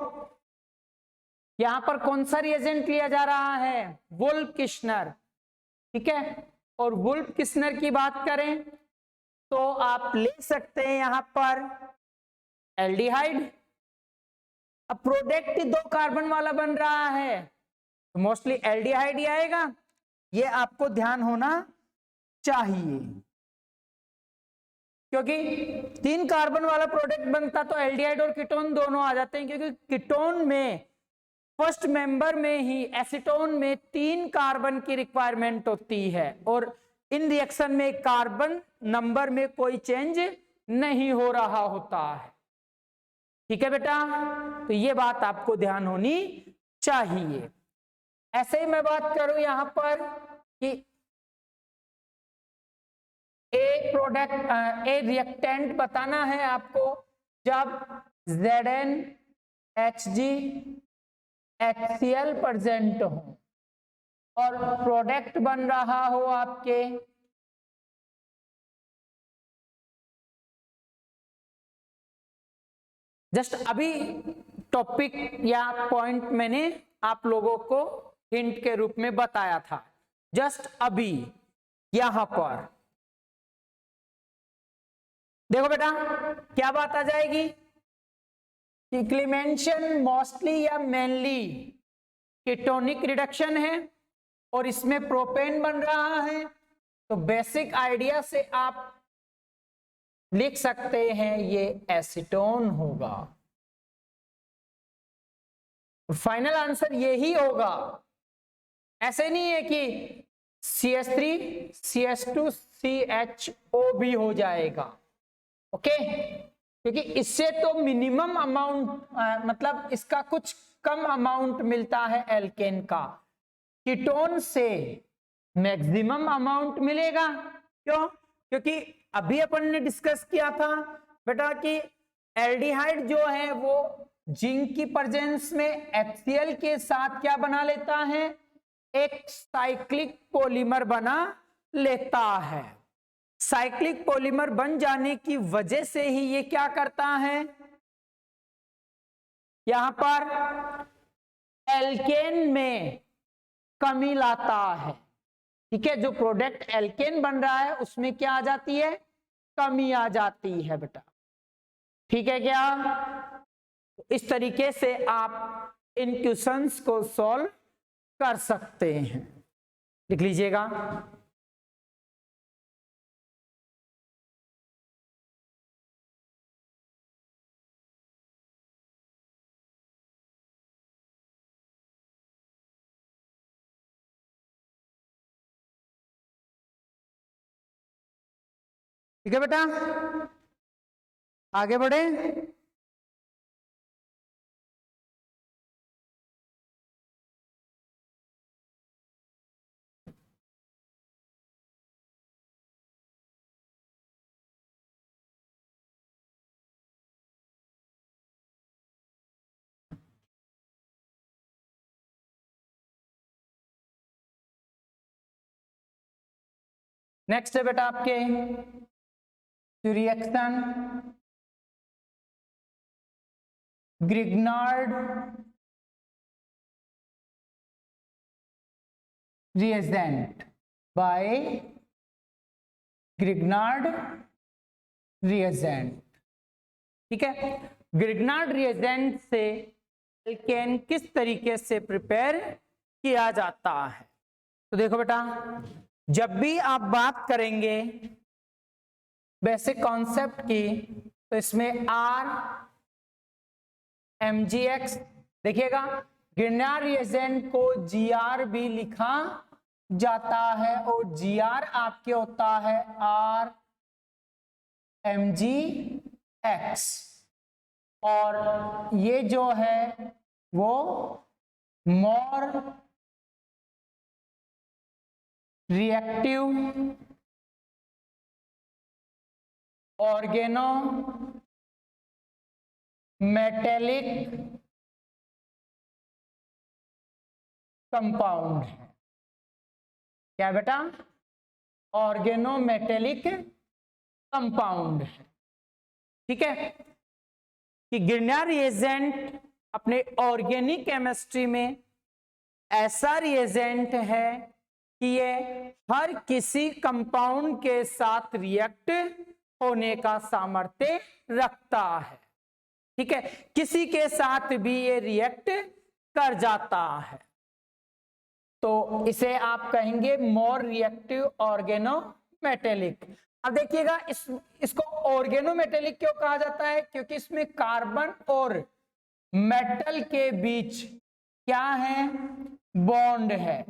यहां पर कौन सा रिएजेंट लिया जा रहा है? वुल्फ किश्नर, ठीक है। और वुल्फ किश्नर की बात करें तो आप ले सकते हैं यहां पर एल्डिहाइड। अब प्रोडक्ट 2 कार्बन वाला बन रहा है तो मोस्टली एल्डिहाइड ही आएगा, ये आपको ध्यान होना चाहिए, क्योंकि 3 कार्बन वाला प्रोडक्ट बनता तो एल्डिहाइड और कीटोन दोनों आ जाते हैं, क्योंकि कीटोन में फर्स्ट मेंबर में ही एसीटोन में 3 कार्बन की रिक्वायरमेंट होती है और इन रिएक्शन में कार्बन नंबर में कोई चेंज नहीं हो रहा होता है, ठीक है बेटा। तो ये बात आपको ध्यान होनी चाहिए। ऐसे ही मैं बात करूं यहां पर कि एक प्रोडक्ट ए रिएक्टेंट बताना है आपको जब ZnHg HCl प्रेजेंट हो और प्रोडक्ट बन रहा हो आपके जस्ट अभी टॉपिक या पॉइंट मैंने आप लोगों को हिंट के रूप में बताया था, जस्ट अभी यहां पर देखो बेटा क्या बात आ जाएगी कि क्लीमेंशन मोस्टली या मेनली कीटोनिक रिडक्शन है और इसमें प्रोपेन बन रहा है, तो बेसिक आइडिया से आप लिख सकते हैं ये एसीटोन होगा। फाइनल आंसर यही होगा, ऐसे नहीं है कि CH3 CH2 CHO भी हो जाएगा, ओके। क्योंकि इससे तो मिनिमम अमाउंट मतलब इसका कुछ कम अमाउंट मिलता है एल्केन का, कीटोन से मैक्सिमम अमाउंट मिलेगा। क्यों? क्योंकि अभी अपन ने डिस्कस किया था बेटा कि एल्डिहाइड जो है वो जिंक की प्रेजेंस में HCl के साथ क्या बना लेता है, एक साइक्लिक पॉलीमर बना लेता है। साइक्लिक पॉलीमर बन जाने की वजह से ही ये क्या करता है, यहां पर एल्केन में कमी लाता है, ठीक है। जो प्रोडक्ट एल्केन बन रहा है उसमें क्या आ जाती है, कमी आ जाती है बेटा, ठीक है क्या। इस तरीके से आप इन क्वेश्चंस को सॉल्व कर सकते हैं, लिख लीजिएगा। ठीक है बेटा, आगे बढ़े। नेक्स्ट है बेटा आपके reaction Grignard reagent by Grignard reagent, ठीक है। ग्रिग्नार्ड रिएजेंट से एल्केन किस तरीके से प्रिपेयर किया जाता है, तो देखो बेटा जब भी आप बात करेंगे बेसिक कॉन्सेप्ट की तो इसमें RMgX देखिएगा, ग्रिग्नार्ड रिएजेंट को GR भी लिखा जाता है और GR आपके होता है RMgX और ये जो है वो more reactive organometallic compound है। क्या बेटा? ऑर्गेनो मेटेलिक कंपाउंड है, ठीक है। कि ग्रिग्नार्ड रिएजेंट अपने ऑर्गेनिक केमिस्ट्री में ऐसा रिएजेंट है कि ये हर किसी कंपाउंड के साथ रिएक्ट होने का सामर्थ्य रखता है। ठीक है, किसी के साथ भी ये रिएक्ट कर जाता है, तो इसे आप कहेंगे मोर रिएक्टिव ऑर्गेनोमेटेलिक। अब देखिएगा इसको ऑर्गेनोमेटेलिक क्यों कहा जाता है, क्योंकि इसमें कार्बन और मेटल के बीच क्या है, बॉन्ड है।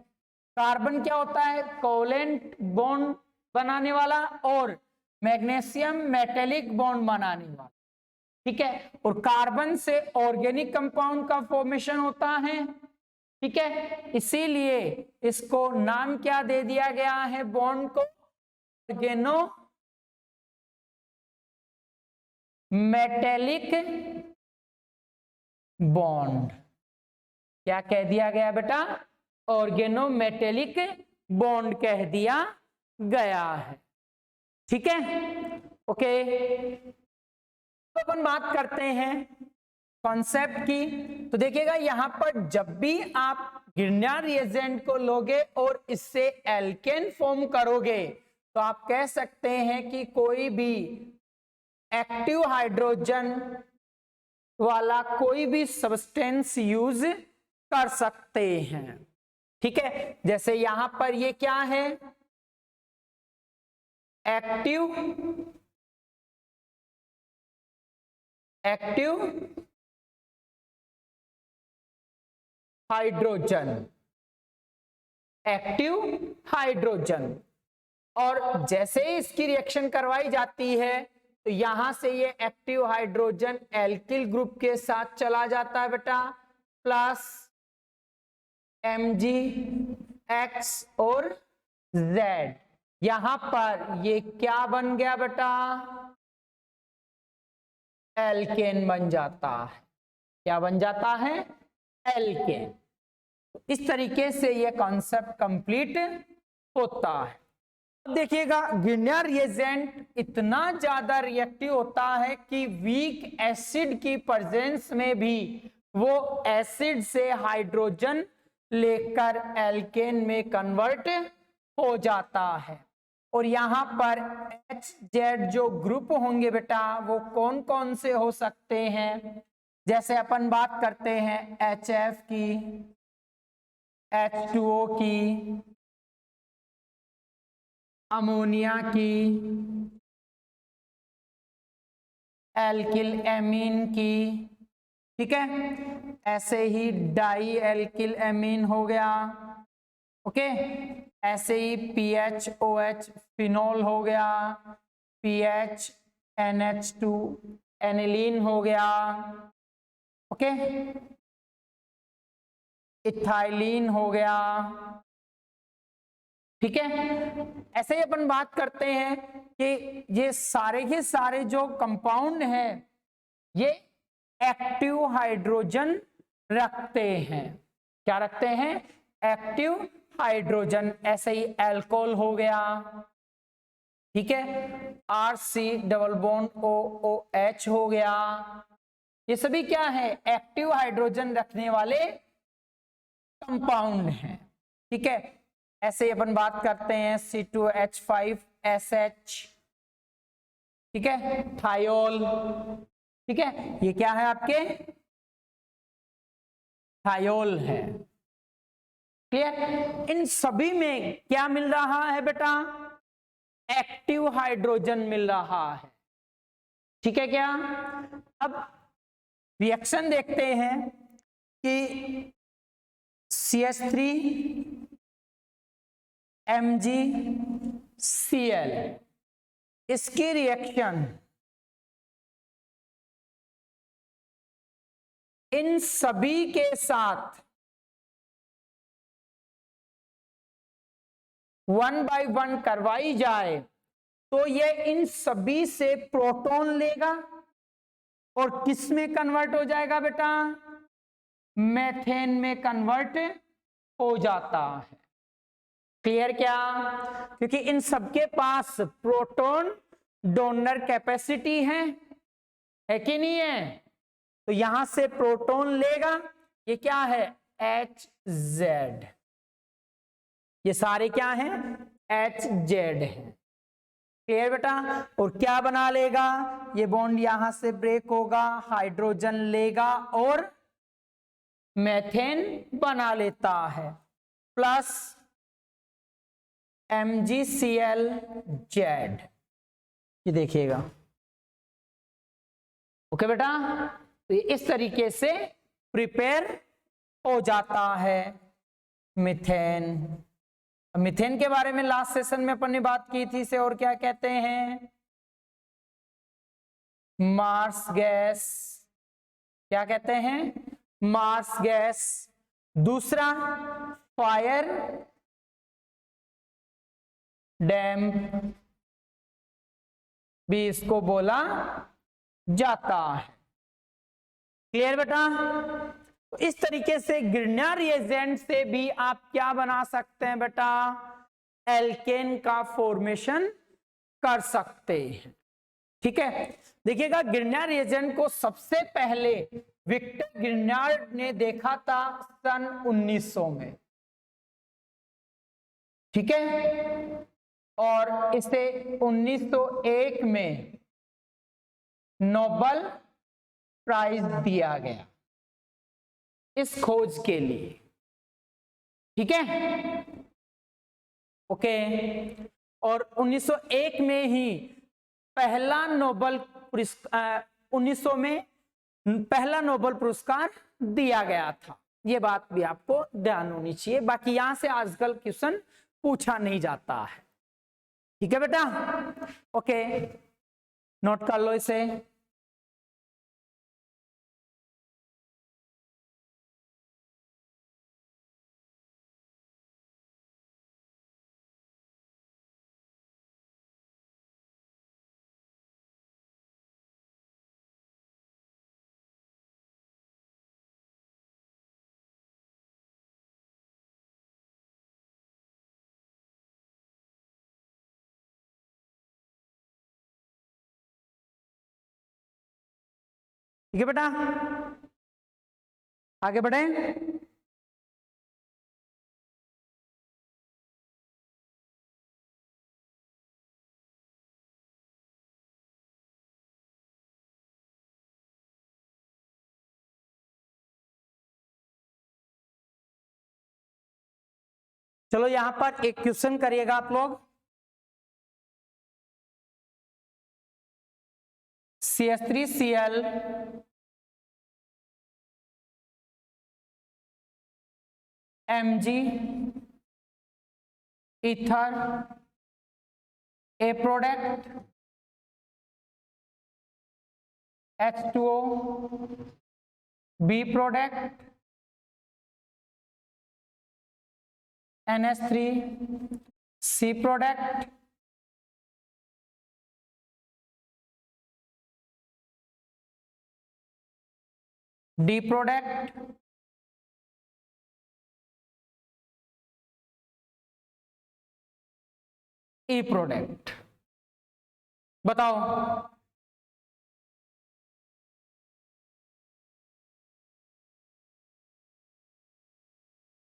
कार्बन क्या होता है, कोवेलेंट बॉन्ड बनाने वाला, और मैग्नीशियम मेटेलिक बॉन्ड बनाने वाला। ठीक है, और कार्बन से ऑर्गेनिक कंपाउंड का फॉर्मेशन होता है। ठीक है, इसीलिए इसको नाम क्या दे दिया गया है, बॉन्ड को ऑर्गेनो मेटेलिक बॉन्ड। क्या कह दिया गया बेटा, ऑर्गेनोमेटेलिक बॉन्ड कह दिया गया है। ठीक है, ओके। तो अपन बात करते हैं कॉन्सेप्ट की। तो देखिएगा यहां पर जब भी आप गिरना रिएजेंट को लोगे और इससे एल्केन फॉर्म करोगे, तो आप कह सकते हैं कि कोई भी एक्टिव हाइड्रोजन वाला कोई भी सब्सटेंस यूज कर सकते हैं। ठीक है, जैसे यहां पर ये क्या है, एक्टिव हाइड्रोजन, एक्टिव हाइड्रोजन, और जैसे ही इसकी रिएक्शन करवाई जाती है तो यहां से ये एक्टिव हाइड्रोजन एल्किल ग्रुप के साथ चला जाता है बेटा, प्लस MgX और Z। यहां पर ये क्या बन गया बेटा, एल्केन बन जाता है। क्या बन जाता है, एल्केन। इस तरीके से ये कॉन्सेप्ट कंप्लीट होता है। देखिएगा गिरना रिएजेंट इतना ज्यादा रिएक्टिव होता है कि वीक एसिड की प्रेजेंस में भी वो एसिड से हाइड्रोजन लेकर एल्केन में कन्वर्ट हो जाता है। और यहां पर HZ जो ग्रुप होंगे बेटा, वो कौन कौन से हो सकते हैं, जैसे अपन बात करते हैं HF की, H2O की, अमोनिया की, एल्किल एमीन की। ठीक है, ऐसे ही डाई एल्किल एमीन हो गया। ओके, ऐसे ही PHOH फिनोल हो गया, PHNH2 एनिलीन हो गया। ओके, इथाइलिन हो गया। ठीक है, ऐसे ही अपन बात करते हैं कि ये सारे के सारे जो कंपाउंड हैं ये एक्टिव हाइड्रोजन रखते हैं। क्या रखते हैं, एक्टिव हाइड्रोजन। ऐसे ही अल्कोहल हो गया। ठीक है, RC डबल बॉन्ड OOH हो गया। ये सभी क्या है, एक्टिव हाइड्रोजन रखने वाले कंपाउंड हैं। ठीक है, ऐसे ही अपन बात करते हैं C2H5SH। ठीक है, थायोल। ठीक है, ये क्या है आपके, थायोल है। क्लियर, इन सभी में क्या मिल रहा है बेटा, एक्टिव हाइड्रोजन मिल रहा है। ठीक है, क्या अब रिएक्शन देखते हैं कि CH3 MgCl, इसकी रिएक्शन इन सभी के साथ 1 बाय 1 करवाई जाए तो ये इन सभी से प्रोटॉन लेगा और किस में कन्वर्ट हो जाएगा बेटा, मेथेन में कन्वर्ट हो जाता है। क्लियर क्या, क्योंकि इन सबके पास प्रोटॉन डोनर कैपेसिटी है कि नहीं है, तो यहां से प्रोटॉन लेगा, ये क्या है HZ, ये सारे क्या हैं HZ हैं। क्लियर बेटा। और क्या बना लेगा, ये बॉन्ड यहां से ब्रेक होगा, हाइड्रोजन लेगा और मेथेन बना लेता है, प्लस MgClZ, ये देखिएगा। ओके बेटा, तो ये इस तरीके से प्रिपेयर हो जाता है मीथेन। मीथेन के बारे में लास्ट सेशन में अपन ने बात की थी, इसे और क्या कहते हैं, मार्स गैस। क्या कहते हैं, मार्स गैस। दूसरा फायर डैम भी इसको बोला जाता है। क्लियर बेटा। तो इस तरीके से ग्रिग्नार्ड रिएजेंट से भी आप क्या बना सकते हैं बेटा, एल्केन का फॉर्मेशन कर सकते हैं। ठीक है, देखिएगा ग्रिग्नार्ड रिएजेंट को सबसे पहले विक्टर ग्रिग्नार्ड ने देखा था सन 1900 में। ठीक है, और इसे 1901 में नोबेल प्राइज दिया गया इस खोज के लिए। ठीक है, ओके। और 1901 में ही पहला नोबेल पुरस्कार 1900 में पहला नोबेल पुरस्कार दिया गया था। ये बात भी आपको ध्यान होनी चाहिए, बाकी यहां से आजकल क्वेश्चन पूछा नहीं जाता है। ठीक है बेटा, ओके, नोट कर लो इसे। ठीक है बेटा, आगे बढ़े। चलो यहां पर एक क्वेश्चन करिएगा आप लोग। CH3Cl Mg ether A product H2O B product NH3 C product D product E product. बताओ,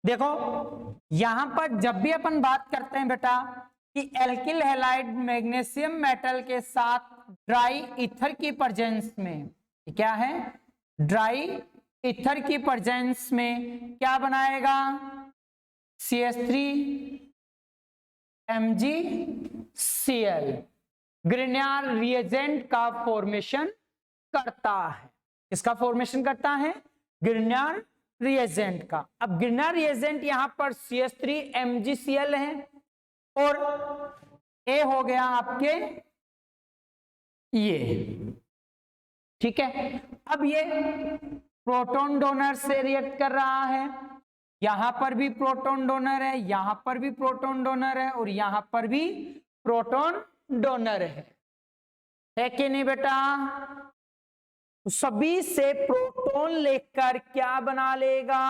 देखो यहां पर जब भी अपन बात करते हैं बेटा कि एल्किल हैलाइड मैग्नीशियम मेटल के साथ ड्राई ईथर की प्रेजेंस में, क्या है ड्राई ईथर की प्रेजेंस में क्या बनाएगा, CH3MgCl ग्रिग्नार्ड रिएजेंट का फॉर्मेशन करता है। इसका फॉर्मेशन करता है ग्रिग्नार्ड रिएजेंट का। अब ग्रिग्नार्ड रिएजेंट यहां पर CH3MgCl है और ए हो गया आपके ये। ठीक है, अब ये प्रोटॉन डोनर से रिएक्ट कर रहा है, यहां पर भी प्रोटॉन डोनर है, यहां पर भी प्रोटॉन डोनर है और यहां पर भी प्रोटॉन डोनर है कि नहीं बेटा। सभी से प्रोटॉन लेकर क्या बना लेगा,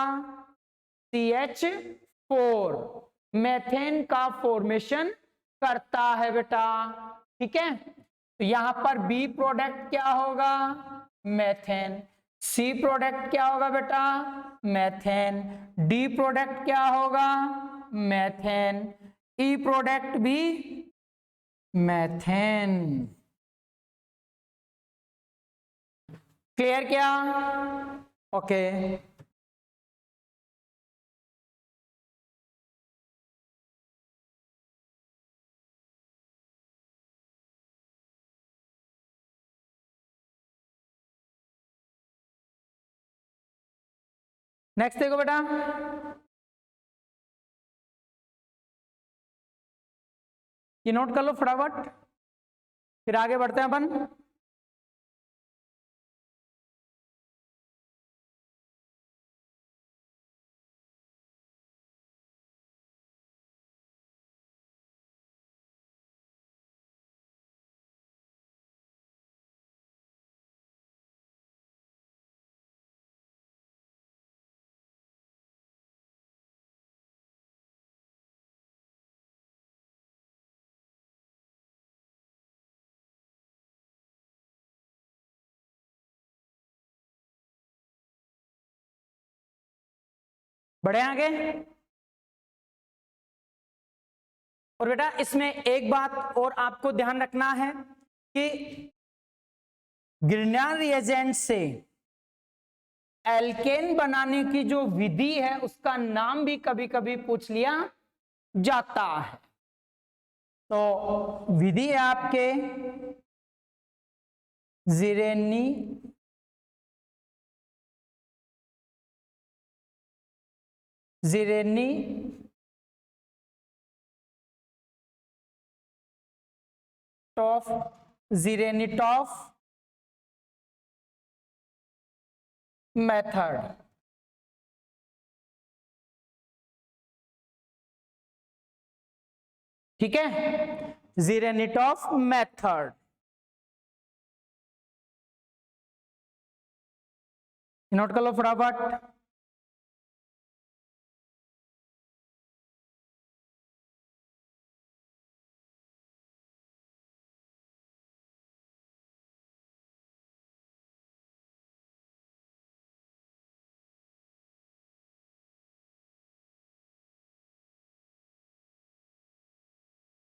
CH4 मेथेन का फॉर्मेशन करता है बेटा। ठीक है, तो यहां पर बी प्रोडक्ट क्या होगा, मेथेन। सी प्रोडक्ट क्या होगा बेटा? मेथेन। डी प्रोडक्ट क्या होगा? मेथेन। ई प्रोडक्ट भी मेथेन। क्लियर क्या? ओके। नेक्स्ट देखो बेटा, ये नोट कर लो फटाफट, फिर आगे बढ़ते हैं अपन। बढ़े आगे। और बेटा इसमें एक बात और आपको ध्यान रखना है कि ग्रिग्नार्ड रिएजेंट से एल्केन बनाने की जो विधि है उसका नाम भी कभी कभी पूछ लिया जाता है। तो विधि है आपके जीरेनी जीरेनिटॉफ मेथड। ठीक है, जीरेनिटॉफ मेथड नोट कर लो फटाफट।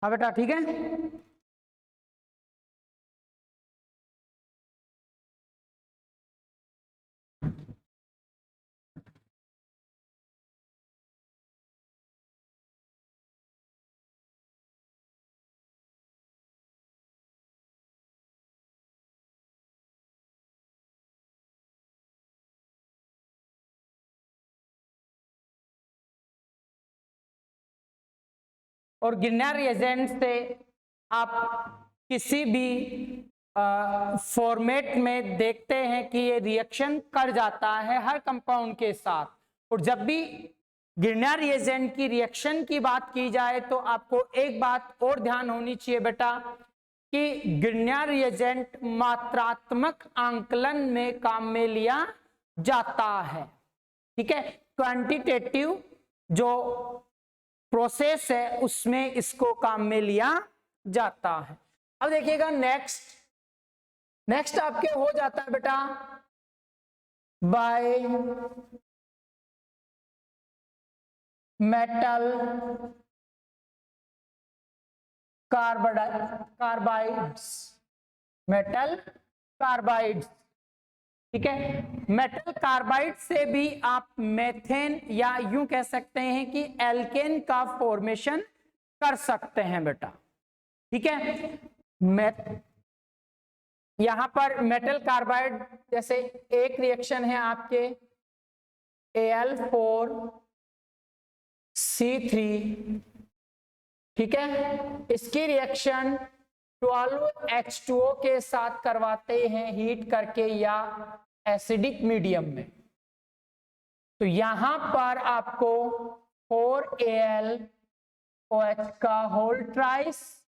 हाँ बेटा ठीक है। और ग्रिग्नार्ड रिएजेंट से आप किसी भी फॉर्मेट में देखते हैं कि ये रिएक्शन कर जाता है हर कंपाउंड के साथ। और जब भी ग्रिग्नार्ड रिएजेंट की रिएक्शन की बात की जाए तो आपको एक बात और ध्यान होनी चाहिए बेटा कि ग्रिग्नार्ड रिएजेंट मात्रात्मक आंकलन में काम में लिया जाता है। ठीक है, क्वांटिटेटिव जो प्रोसेस है उसमें इसको काम में लिया जाता है। अब देखिएगा नेक्स्ट आपके हो जाता है बेटा by metal carbides. Metal carbides, ठीक है। मेटल कार्बाइड से भी आप मेथेन या यूं कह सकते हैं कि एल्केन का फॉर्मेशन कर सकते हैं बेटा। ठीक है, यहां पर मेटल कार्बाइड जैसे एक रिएक्शन है आपके Al4C3, ठीक है, इसकी रिएक्शन 12H2O के साथ करवाते हैं हीट करके या एसिडिक मीडियम में। तो यहां पर आपको 4AlOH का होल ट्राइस,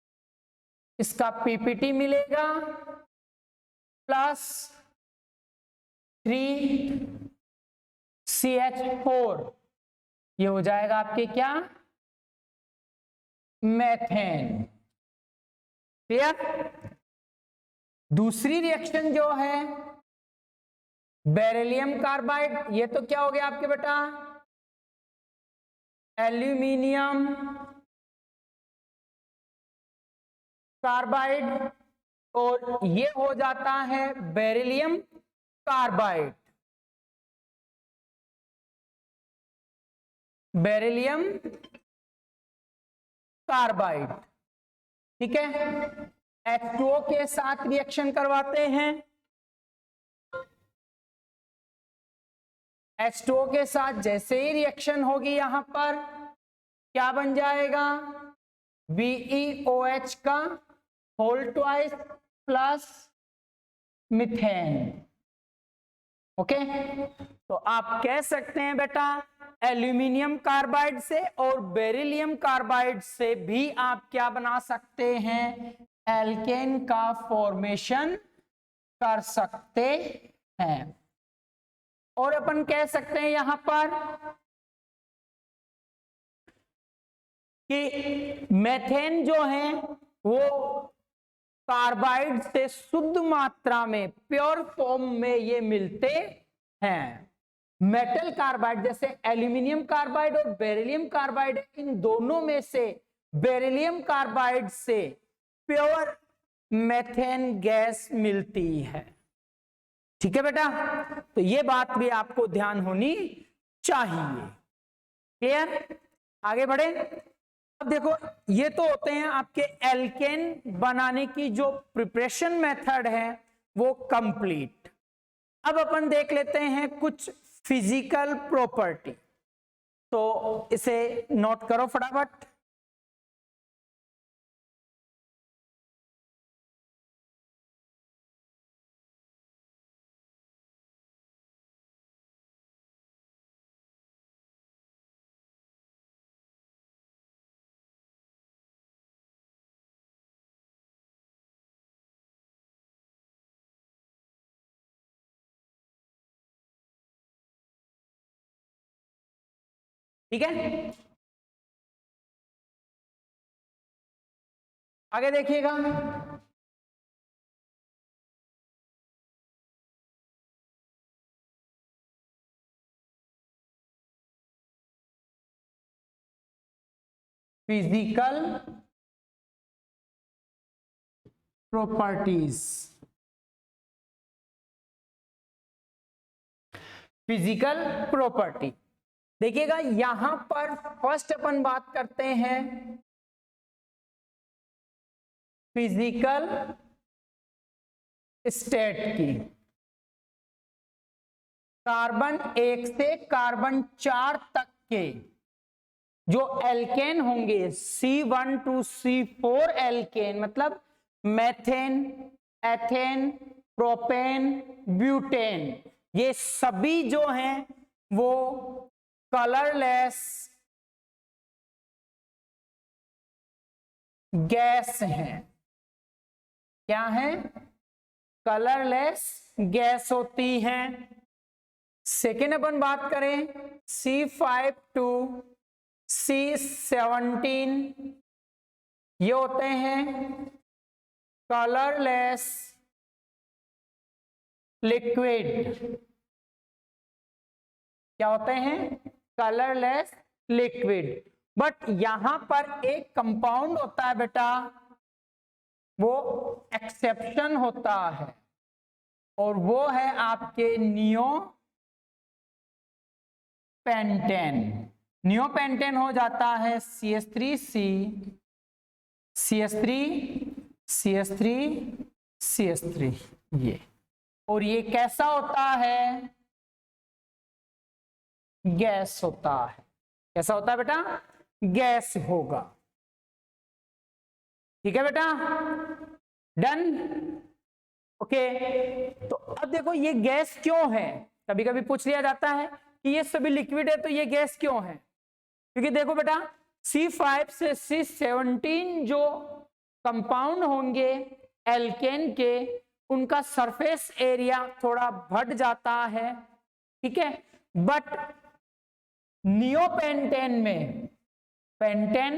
इसका पीपीटी मिलेगा, प्लस 3CH4, ये हो जाएगा आपके क्या? मेथेन। क्लियर? दूसरी रिएक्शन जो है बेरिलियम कार्बाइड, ये तो क्या हो गया आपके बेटा, एल्यूमिनियम कार्बाइड, और ये हो जाता है बेरिलियम कार्बाइड, बेरिलियम कार्बाइड। ठीक है, H2O के साथ रिएक्शन करवाते हैं, H2O के साथ जैसे ही रिएक्शन होगी यहां पर क्या बन जाएगा, BeOH का whole twice plus methane. Okay, तो आप कह सकते हैं बेटा एल्यूमिनियम कार्बाइड से और बेरिलियम कार्बाइड से भी आप क्या बना सकते हैं, एल्केन का फॉर्मेशन कर सकते हैं। और अपन कह सकते हैं यहां पर कि मेथेन जो है वो कार्बाइड से शुद्ध मात्रा में प्योर फॉर्म में ये मिलते हैं। मेटल कार्बाइड जैसे एल्यूमिनियम कार्बाइड और बेरिलियम कार्बाइड, इन दोनों में से बेरिलियम कार्बाइड से प्योर मेथेन गैस मिलती है। ठीक है बेटा, तो ये बात भी आपको ध्यान होनी चाहिए। क्लियर, आगे बढ़े। अब देखो ये तो होते हैं आपके एल्केन बनाने की जो प्रिपरेशन मेथड है वो कंप्लीट। अब अपन देख लेते हैं कुछ फिजिकल प्रॉपर्टी, तो इसे नोट करो फटाफट। ठीक है, आगे देखिएगा। फिजिकल प्रॉपर्टीज, फिजिकल प्रॉपर्टी देखिएगा यहां पर फर्स्ट अपन बात करते हैं फिजिकल स्टेट की। कार्बन 1 से कार्बन 4 तक के जो एल्केन होंगे, C1 to C4 एल्केन, मतलब मेथेन, एथेन, प्रोपेन, ब्यूटेन, ये सभी जो हैं वो कलरलेस गैस हैं। क्या है, कलरलेस गैस होती हैं। सेकेंड अपन बात करें C5 to C17, ये होते हैं कलरलेस लिक्विड। क्या होते हैं, कलरलेस लिक्विड। बट यहां पर एक कंपाउंड होता है बेटा, वो एक्सेप्शन होता है, और वो है आपके नियोपेंटेन। नियोपेंटेन हो जाता है CH3C, CH3, CH3, CH3, ये। और ये कैसा होता है, गैस होता है। कैसा होता है बेटा, गैस होगा। ठीक है बेटा, डन। ओके, तो अब देखो ये गैस क्यों है, कभी कभी पूछ लिया जाता है कि ये सभी लिक्विड है तो ये गैस क्यों है। क्योंकि देखो बेटा C5 से C17 जो कंपाउंड होंगे एल्केन के, उनका सरफेस एरिया थोड़ा बढ़ जाता है। ठीक है, बट नियोपेंटेन में, पेंटेन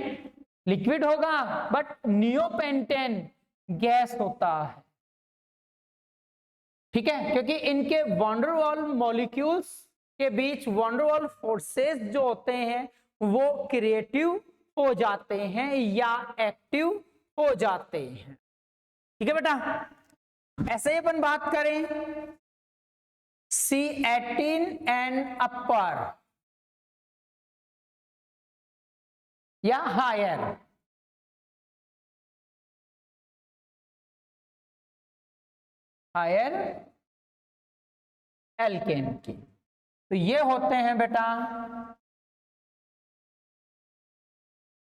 लिक्विड होगा बट नियोपेंटेन गैस होता है। ठीक है, क्योंकि इनके वॉन्डरवॉल मॉलिक्यूल्स के बीच वॉन्डरवॉल फोर्सेस जो होते हैं वो क्रिएटिव हो जाते हैं या एक्टिव हो जाते हैं। ठीक है बेटा, ऐसे ही अपन बात करें C18 एंड अपर या हायर, हायर एल्केन की, तो ये होते हैं बेटा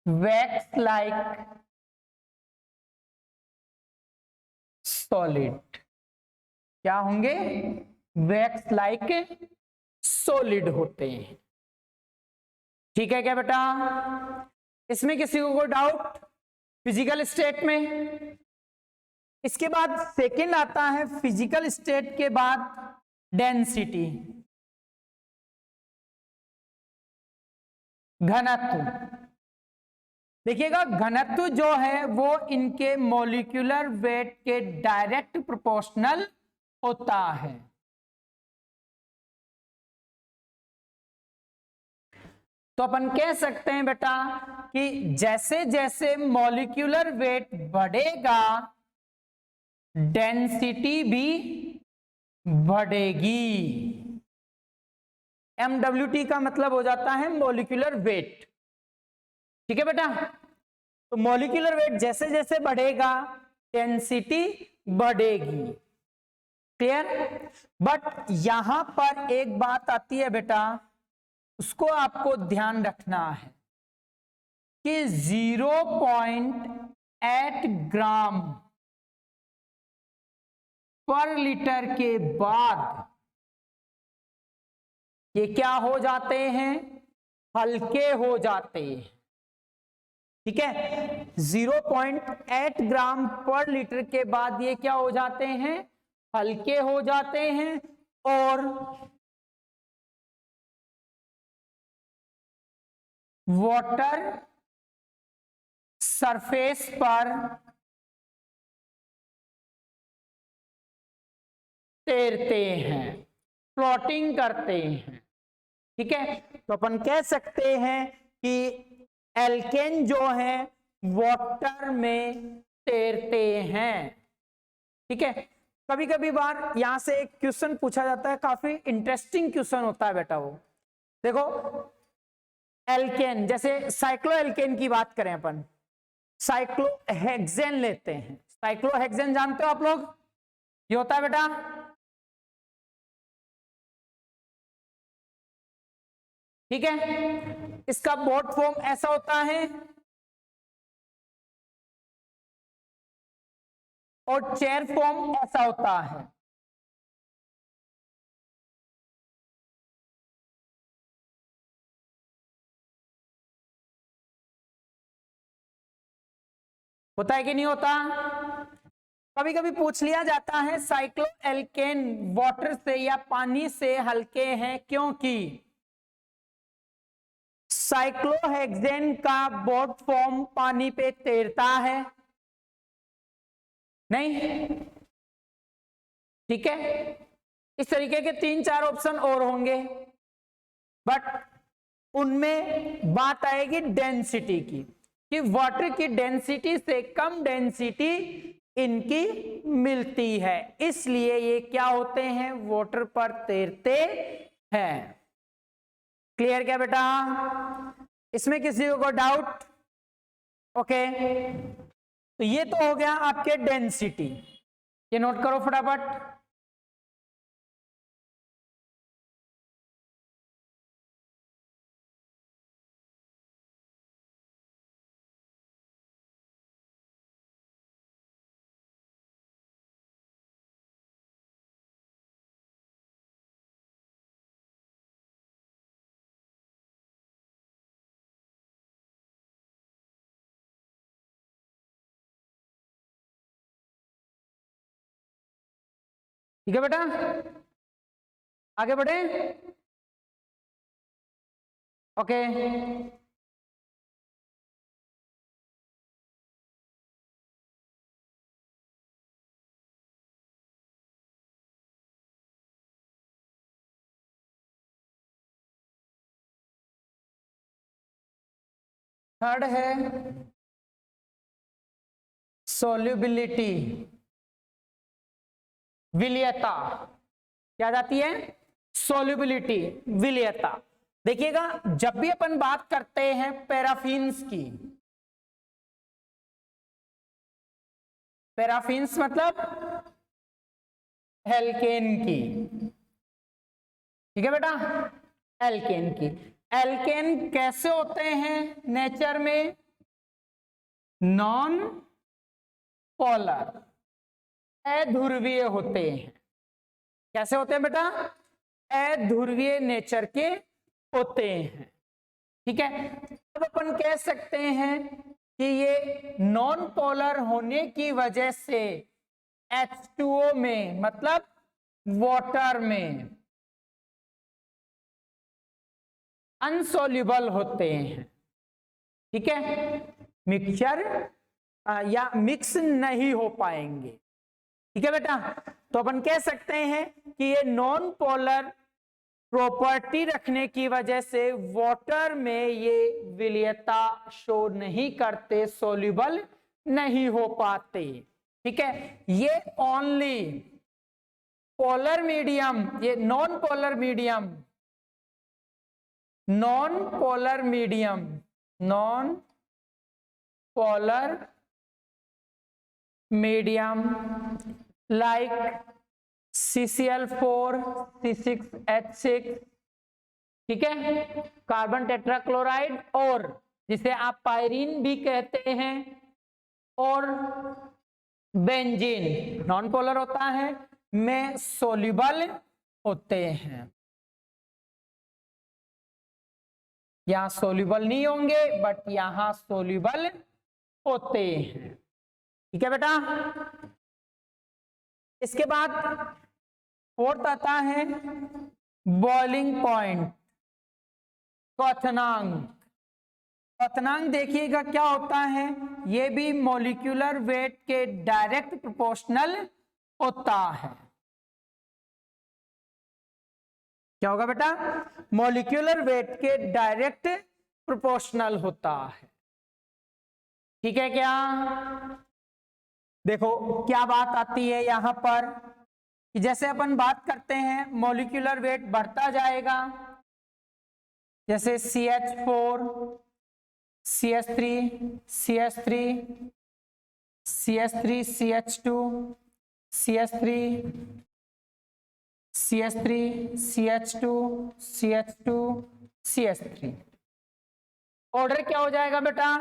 वैक्स लाइक सॉलिड। क्या होंगे? वैक्स लाइक सॉलिड होते हैं। ठीक है क्या बेटा? इसमें किसी को कोई डाउट फिजिकल स्टेट में? इसके बाद सेकंड आता है फिजिकल स्टेट के बाद डेंसिटी, घनत्व। देखिएगा घनत्व जो है वो इनके मॉलिक्यूलर वेट के डायरेक्ट प्रोपोर्शनल होता है। तो अपन कह सकते हैं बेटा कि जैसे जैसे मॉलिक्यूलर वेट बढ़ेगा डेंसिटी भी बढ़ेगी। MWT का मतलब हो जाता है मॉलिक्यूलर वेट। ठीक है बेटा, तो मॉलिक्यूलर वेट जैसे जैसे बढ़ेगा डेंसिटी बढ़ेगी। क्लियर? बट यहां पर एक बात आती है बेटा, उसको आपको ध्यान रखना है कि 0.8 ग्राम पर लीटर के बाद ये क्या हो जाते हैं? हल्के हो जाते हैं। ठीक है, 0.8 ग्राम पर लीटर के बाद ये क्या हो जाते हैं? हल्के हो जाते हैं और वाटर सरफेस पर तैरते हैं, फ्लोटिंग करते हैं। ठीक है, तो अपन कह सकते हैं कि एल्केन जो है वाटर में तैरते हैं। ठीक है, कभी कभी बार यहां से एक क्वेश्चन पूछा जाता है, काफी इंटरेस्टिंग क्वेश्चन होता है बेटा वो। देखो एल्केन, जैसे साइक्लोएल्केन की बात करें अपन, साइक्लोहेक्सेन लेते हैं। साइक्लोहेक्सेन जानते हो आप लोग? ये होता है बेटा ठीक है, इसका बोट फॉर्म ऐसा होता है और चेयर फॉर्म ऐसा होता है। होता है कि नहीं होता? कभी कभी पूछ लिया जाता है साइक्लोएल्केन वाटर से या पानी से हल्के हैं क्योंकि साइक्लोहेक्सेन का बोट फॉर्म पानी पे तैरता है नहीं। ठीक है, इस तरीके के 3-4 ऑप्शन और होंगे, बट उनमें बात आएगी डेंसिटी की, कि वाटर की डेंसिटी से कम डेंसिटी इनकी मिलती है, इसलिए ये क्या होते हैं? वाटर पर तैरते हैं। क्लियर क्या बेटा? इसमें किसी को डाउट? ओके, तो ये तो हो गया आपके डेंसिटी, ये नोट करो फटाफट। ठीक है बेटा, आगे बढ़े। ओके, थर्ड है सोल्यूबिलिटी, विलीयता। क्या जाती है? सोल्यूबिलिटी, विलीयता। देखिएगा, जब भी अपन बात करते हैं पैराफिन्स की, पैराफिन्स मतलब एल्केन की, ठीक है बेटा, एल्केन की। एल्केन कैसे होते हैं नेचर में? नॉन पोलर, अध्रुवीय होते हैं। कैसे होते हैं बेटा? अध्रुवीय नेचर के होते हैं, ठीक है। अब अपन कह सकते हैं कि ये नॉन पोलर होने की वजह से H2O में, मतलब वाटर में, अनसोल्यूबल होते हैं, ठीक है। मिक्सचर या मिक्स नहीं हो पाएंगे, ठीक है बेटा। तो अपन कह सकते हैं कि ये नॉन पोलर प्रॉपर्टी रखने की वजह से वाटर में ये विलीयता शो नहीं करते, सोल्यूबल नहीं हो पाते, ठीक है। ये ओनली पोलर मीडियम, ये non polar medium, non polar medium, non polar medium like CCl4, C6H6, ठीक है, कार्बन टेट्राक्लोराइड, और जिसे आप पायरीन भी कहते हैं, और बेंजीन नॉन पोलर होता है, में सोल्यूबल होते हैं। यहां सोल्यूबल नहीं होंगे, बट यहां सोल्यूबल होते हैं, ठीक है बेटा। इसके बाद फोर्थ आता है बॉइलिंग पॉइंट, क्वथनांक। क्वथनांक देखिएगा क्या होता है, ये भी मॉलिक्यूलर वेट के डायरेक्ट प्रोपोर्शनल होता है। क्या होगा बेटा? मॉलिक्यूलर वेट के डायरेक्ट प्रोपोर्शनल होता है, ठीक है क्या? देखो क्या बात आती है यहां पर कि जैसे अपन बात करते हैं मॉलिक्यूलर वेट बढ़ता जाएगा, जैसे CH4, CH3, CH3, CH3, CH2, CH3, CH3, CH2, CH2, CH3। Order क्या हो जाएगा बेटा?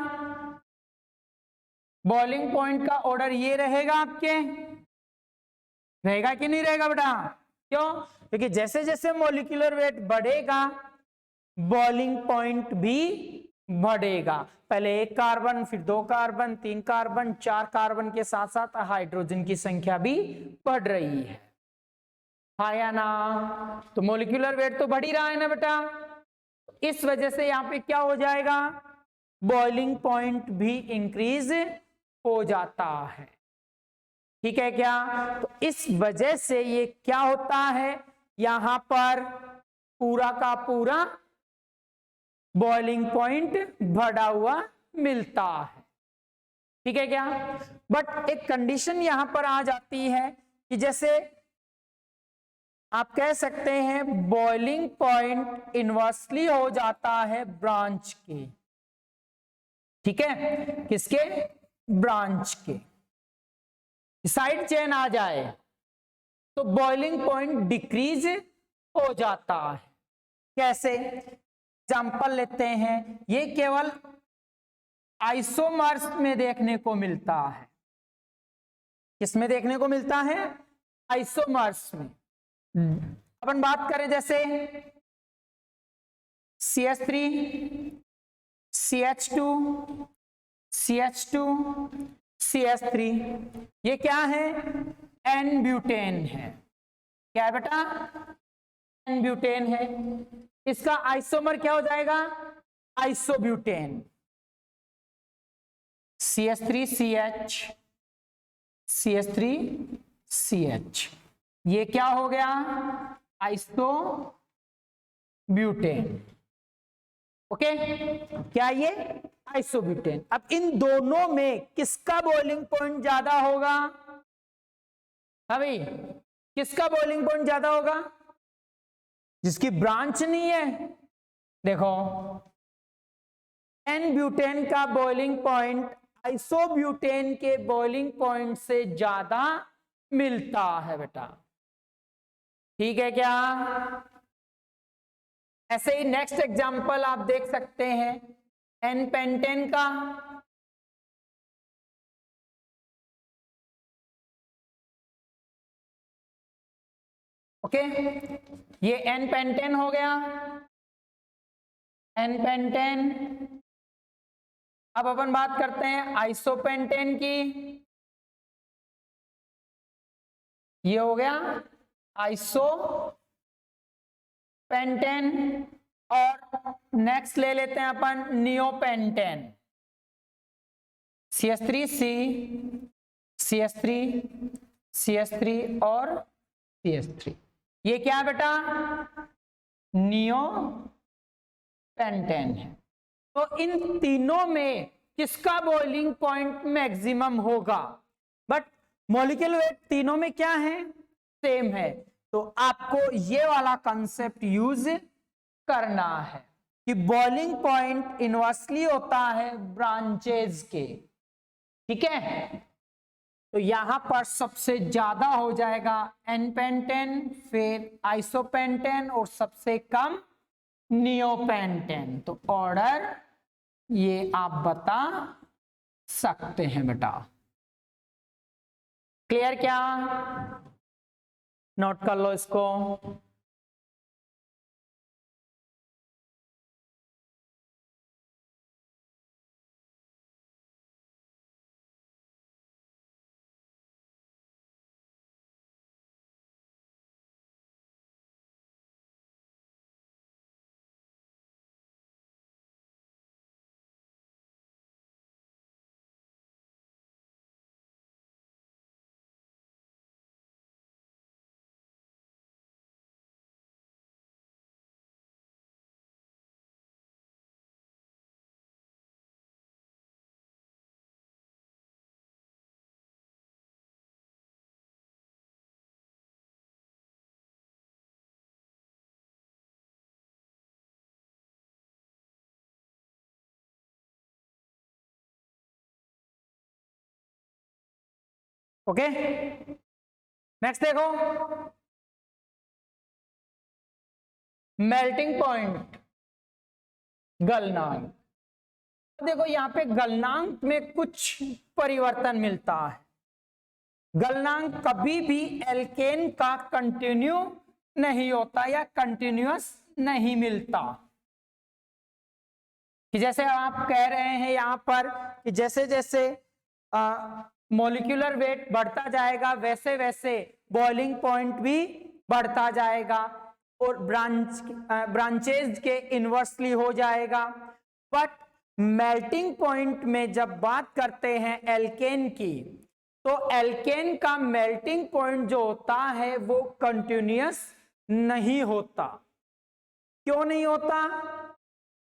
बॉइलिंग पॉइंट का ऑर्डर ये रहेगा आपके, रहेगा कि नहीं रहेगा बेटा? क्यों? क्योंकि जैसे जैसे मॉलिक्यूलर वेट बढ़ेगा बॉइलिंग पॉइंट भी बढ़ेगा। पहले 1 कार्बन, फिर 2 कार्बन, 3 कार्बन, 4 कार्बन के साथ साथ हाइड्रोजन की संख्या भी बढ़ रही है, हाँ या ना? तो मॉलिक्यूलर वेट तो बढ़ ही रहा है ना बेटा, इस वजह से यहां पे क्या हो जाएगा? बॉइलिंग पॉइंट भी इंक्रीज हो जाता है, ठीक है क्या? तो इस वजह से ये क्या होता है, यहां पर पूरा का पूरा बॉइलिंग पॉइंट बढ़ा हुआ मिलता है, ठीक है क्या? बट एक कंडीशन यहां पर आ जाती है कि जैसे आप कह सकते हैं बॉइलिंग पॉइंट इनवर्सली हो जाता है ब्रांच के, ठीक है, किसके? ब्रांच के। साइड चेन आ जाए तो बॉइलिंग पॉइंट डिक्रीज हो जाता है। कैसे? एग्जांपल लेते हैं, ये केवल आइसोमर्स में देखने को मिलता है। किसमें देखने को मिलता है? आइसोमर्स में। अपन बात करें जैसे CH3, CH2, CH2, CH3, ये क्या है? एन ब्यूटेन है। क्या है बेटा? एन ब्यूटेन है। इसका आइसोमर क्या हो जाएगा? आइसोब्यूटेन। CH3CH, CH3CH, ये क्या हो गया? आइसोब्यूटेन। ओके, क्या ये आइसोब्यूटेन। अब इन दोनों में किसका बॉइलिंग पॉइंट ज्यादा होगा? अभी किसका बॉइलिंग पॉइंट ज्यादा होगा? जिसकी ब्रांच नहीं है। देखो एन ब्यूटेन का बॉइलिंग पॉइंट आइसोब्यूटेन के बॉइलिंग पॉइंट से ज्यादा मिलता है बेटा, ठीक है क्या? ऐसे ही नेक्स्ट एग्जांपल आप देख सकते हैं एन पेंटेन का। ओके, ये एन पेंटेन हो गया, एन पेंटेन। अब अपन बात करते हैं आइसोपेंटेन की। ये हो गया आइसो पेंटेन। और नेक्स्ट ले लेते हैं अपन नियोपेंटेन। CH3C, CH3, CH3 और CH3। ये क्या है बेटा? नियोपेंटेन है। तो इन तीनों में किसका बॉइलिंग पॉइंट मैक्सिमम होगा? बट मॉलिक्यूलर वेट तीनों में क्या है? सेम है। तो आपको ये वाला कंसेप्ट यूज करना है कि बॉइलिंग पॉइंट इनवर्सली होता है ब्रांचेज के, ठीक है? तो यहां पर सबसे ज्यादा हो जाएगा एन पेंटेन, फिर आइसोपेंटेन और सबसे कम नियोपेंटेन। तो ऑर्डर ये आप बता सकते हैं बेटा। क्लियर क्या? नोट कर लो इसको। ओके, नेक्स्ट देखो मेल्टिंग पॉइंट गलनांक। देखो यहां पे गलनांक में कुछ परिवर्तन मिलता है। गलनांक कभी भी एल्केन का कंटिन्यू नहीं होता या कंटिन्यूअस नहीं मिलता। कि जैसे आप कह रहे हैं यहां पर कि जैसे जैसे मॉलिक्यूलर वेट बढ़ता जाएगा वैसे वैसे बॉइलिंग पॉइंट भी बढ़ता जाएगा और ब्रांचेज के इनवर्सली हो जाएगा। बट मेल्टिंग पॉइंट में जब बात करते हैं एल्केन की, तो एल्केन का मेल्टिंग पॉइंट जो होता है वो कंटिन्यूअस नहीं होता। क्यों नहीं होता?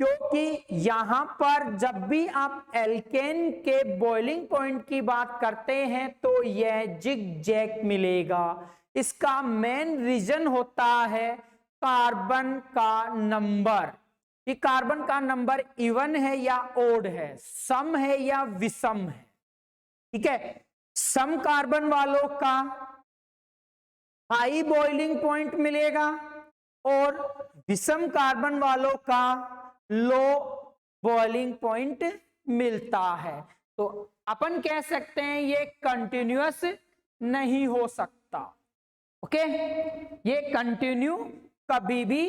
क्योंकि यहां पर जब भी आप एल्केन के बॉइलिंग पॉइंट की बात करते हैं तो यह जिग जैग मिलेगा। इसका मेन रीजन होता है कार्बन का नंबर, कि कार्बन का नंबर इवन है या ओड है, सम है या विषम है। ठीक है, सम कार्बन वालों का हाई बॉइलिंग पॉइंट मिलेगा और विषम कार्बन वालों का लो बॉइलिंग पॉइंट मिलता है। तो अपन कह सकते हैं ये कंटिन्यूअस नहीं हो सकता। ओके, ये कंटिन्यू कभी भी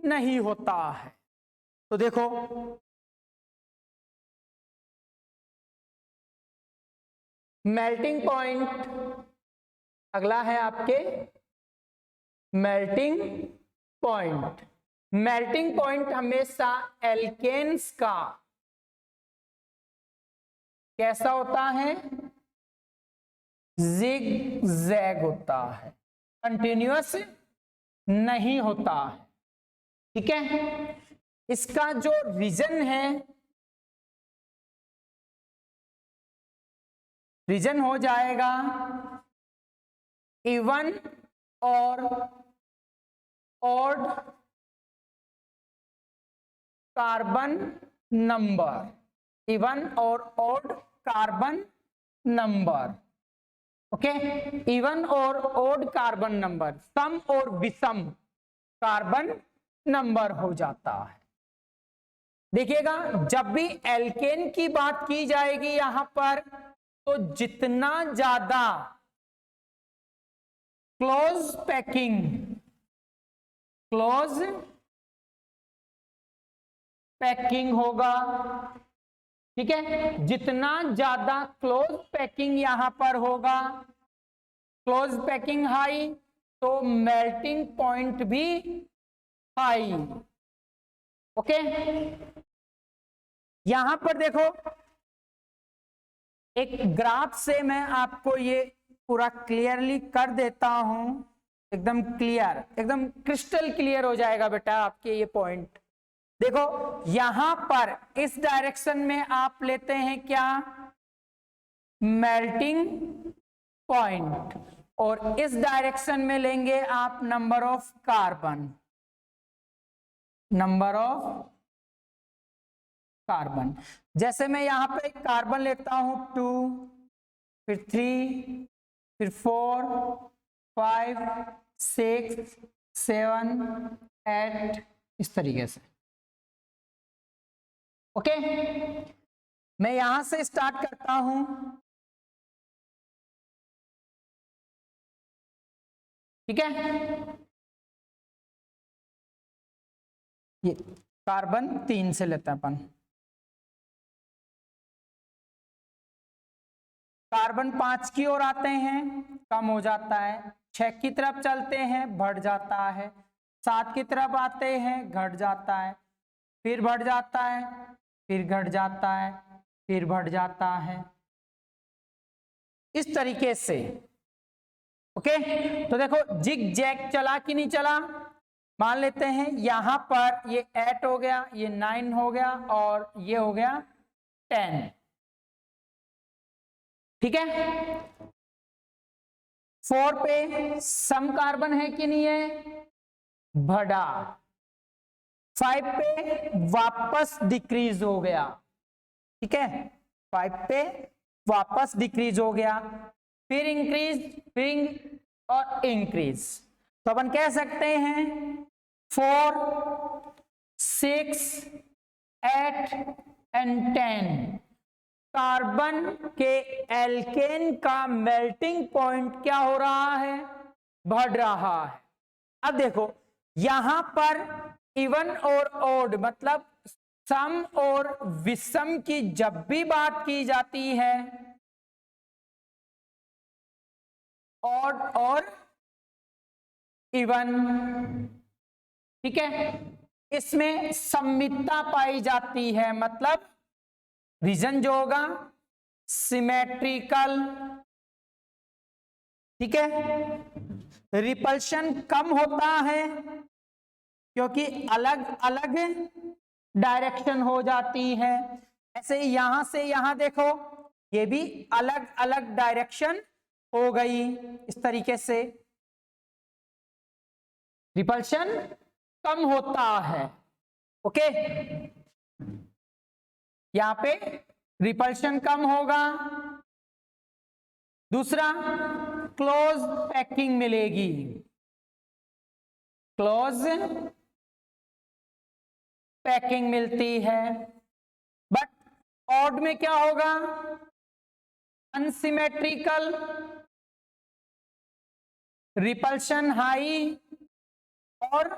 नहीं होता है। तो देखो मेल्टिंग पॉइंट अगला है आपके मेल्टिंग पॉइंट। मेल्टिंग पॉइंट हमेशा एल्केन्स का कैसा होता है? जिग जैग होता है, कंटिन्यूअस नहीं होता है। ठीक है, इसका जो रीजन है रीजन हो जाएगा इवन और ऑड कार्बन नंबर, इवन और odd carbon number. Okay, even और ऑड कार्बन नंबर, सम और विषम कार्बन नंबर हो जाता है। देखिएगा, जब भी एल्केन की बात की जाएगी यहां पर, तो जितना ज्यादा क्लोज पैकिंग होगा, ठीक है, जितना ज्यादा क्लोज पैकिंग यहां पर होगा, क्लोज पैकिंग हाई, तो मेल्टिंग पॉइंट भी हाई। ओके, यहां पर देखो, एक ग्राफ से मैं आपको ये पूरा क्लियरली कर देता हूं, एकदम क्लियर, एकदम क्रिस्टल क्लियर हो जाएगा बेटा आपके ये पॉइंट। देखो, यहां पर इस डायरेक्शन में आप लेते हैं क्या, मेल्टिंग पॉइंट, और इस डायरेक्शन में लेंगे आप number of carbon, number of carbon. जैसे मैं यहां पे कार्बन लेता हूं 2, फिर 3, फिर 4, 5, 6, 7, 8, इस तरीके से। ओके, मैं यहां से स्टार्ट करता हूं, ठीक है, ये कार्बन 3 से लेते हैं अपन, कार्बन 5 की ओर आते हैं, कम हो जाता है, 6 की तरफ चलते हैं, बढ़ जाता है, 7 की तरफ आते हैं, घट जाता है, फिर बढ़ जाता है, फिर घट जाता है, फिर बढ़ जाता है, इस तरीके से। ओके, तो देखो जिग जैग चला कि नहीं चला, मान लेते हैं यहां पर ये 8 हो गया, ये 9 हो गया, और ये हो गया 10, ठीक है। 4 पे सम कार्बन है कि नहीं है, बढ़ा, 5 पे वापस डिक्रीज हो गया, ठीक है, 5 पे वापस डिक्रीज हो गया, फिर इंक्रीज, फिर और इंक्रीज। तो अपन कह सकते हैं 4, 6, 8 एंड 10 कार्बन के एल्केन का मेल्टिंग पॉइंट क्या हो रहा है, बढ़ रहा है। अब देखो यहां पर इवन और ऑड, मतलब सम और विषम की जब भी बात की जाती है, ऑड और इवन, ठीक है, इसमें सममितता पाई जाती है, मतलब रीजन जो होगा सिमेट्रिकल, ठीक है, रिपल्शन कम होता है क्योंकि अलग अलग डायरेक्शन हो जाती है। ऐसे यहां से यहां देखो, ये भी अलग अलग डायरेक्शन हो गई, इस तरीके से रिपल्शन कम होता है। ओके, यहां पे रिपल्शन कम होगा। दूसरा, क्लोज पैकिंग मिलेगी, क्लोज पैकिंग मिलती है। बट ऑड में क्या होगा, अनसिमेट्रिकल, रिपल्शन हाई और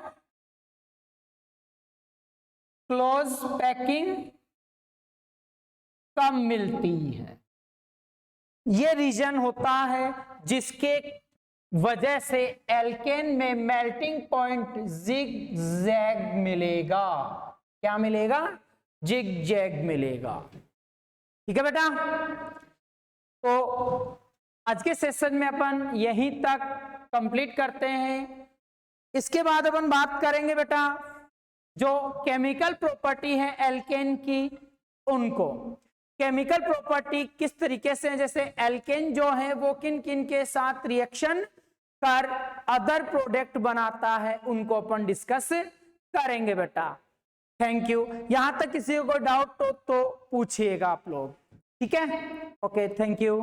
क्लोज पैकिंग कम मिलती है। ये रीजन होता है जिसके वजह से एल्केन में मेल्टिंग पॉइंट जिग जैग मिलेगा। क्या मिलेगा, जिग जैग मिलेगा। ठीक है बेटा, तो आज के सेशन में अपन यहीं तक कंप्लीट करते हैं। इसके बाद अपन बात करेंगे बेटा जो केमिकल प्रॉपर्टी है एल्केन की, उनको। केमिकल प्रॉपर्टी किस तरीके से, जैसे एल्केन जो है वो किन किन के साथ रिएक्शन कर अदर प्रोडक्ट बनाता है, उनको अपन डिस्कस करेंगे बेटा। Thank you. यहां तक किसी को डाउट तो पूछिएगा आप लोग, ठीक है। Okay, thank you.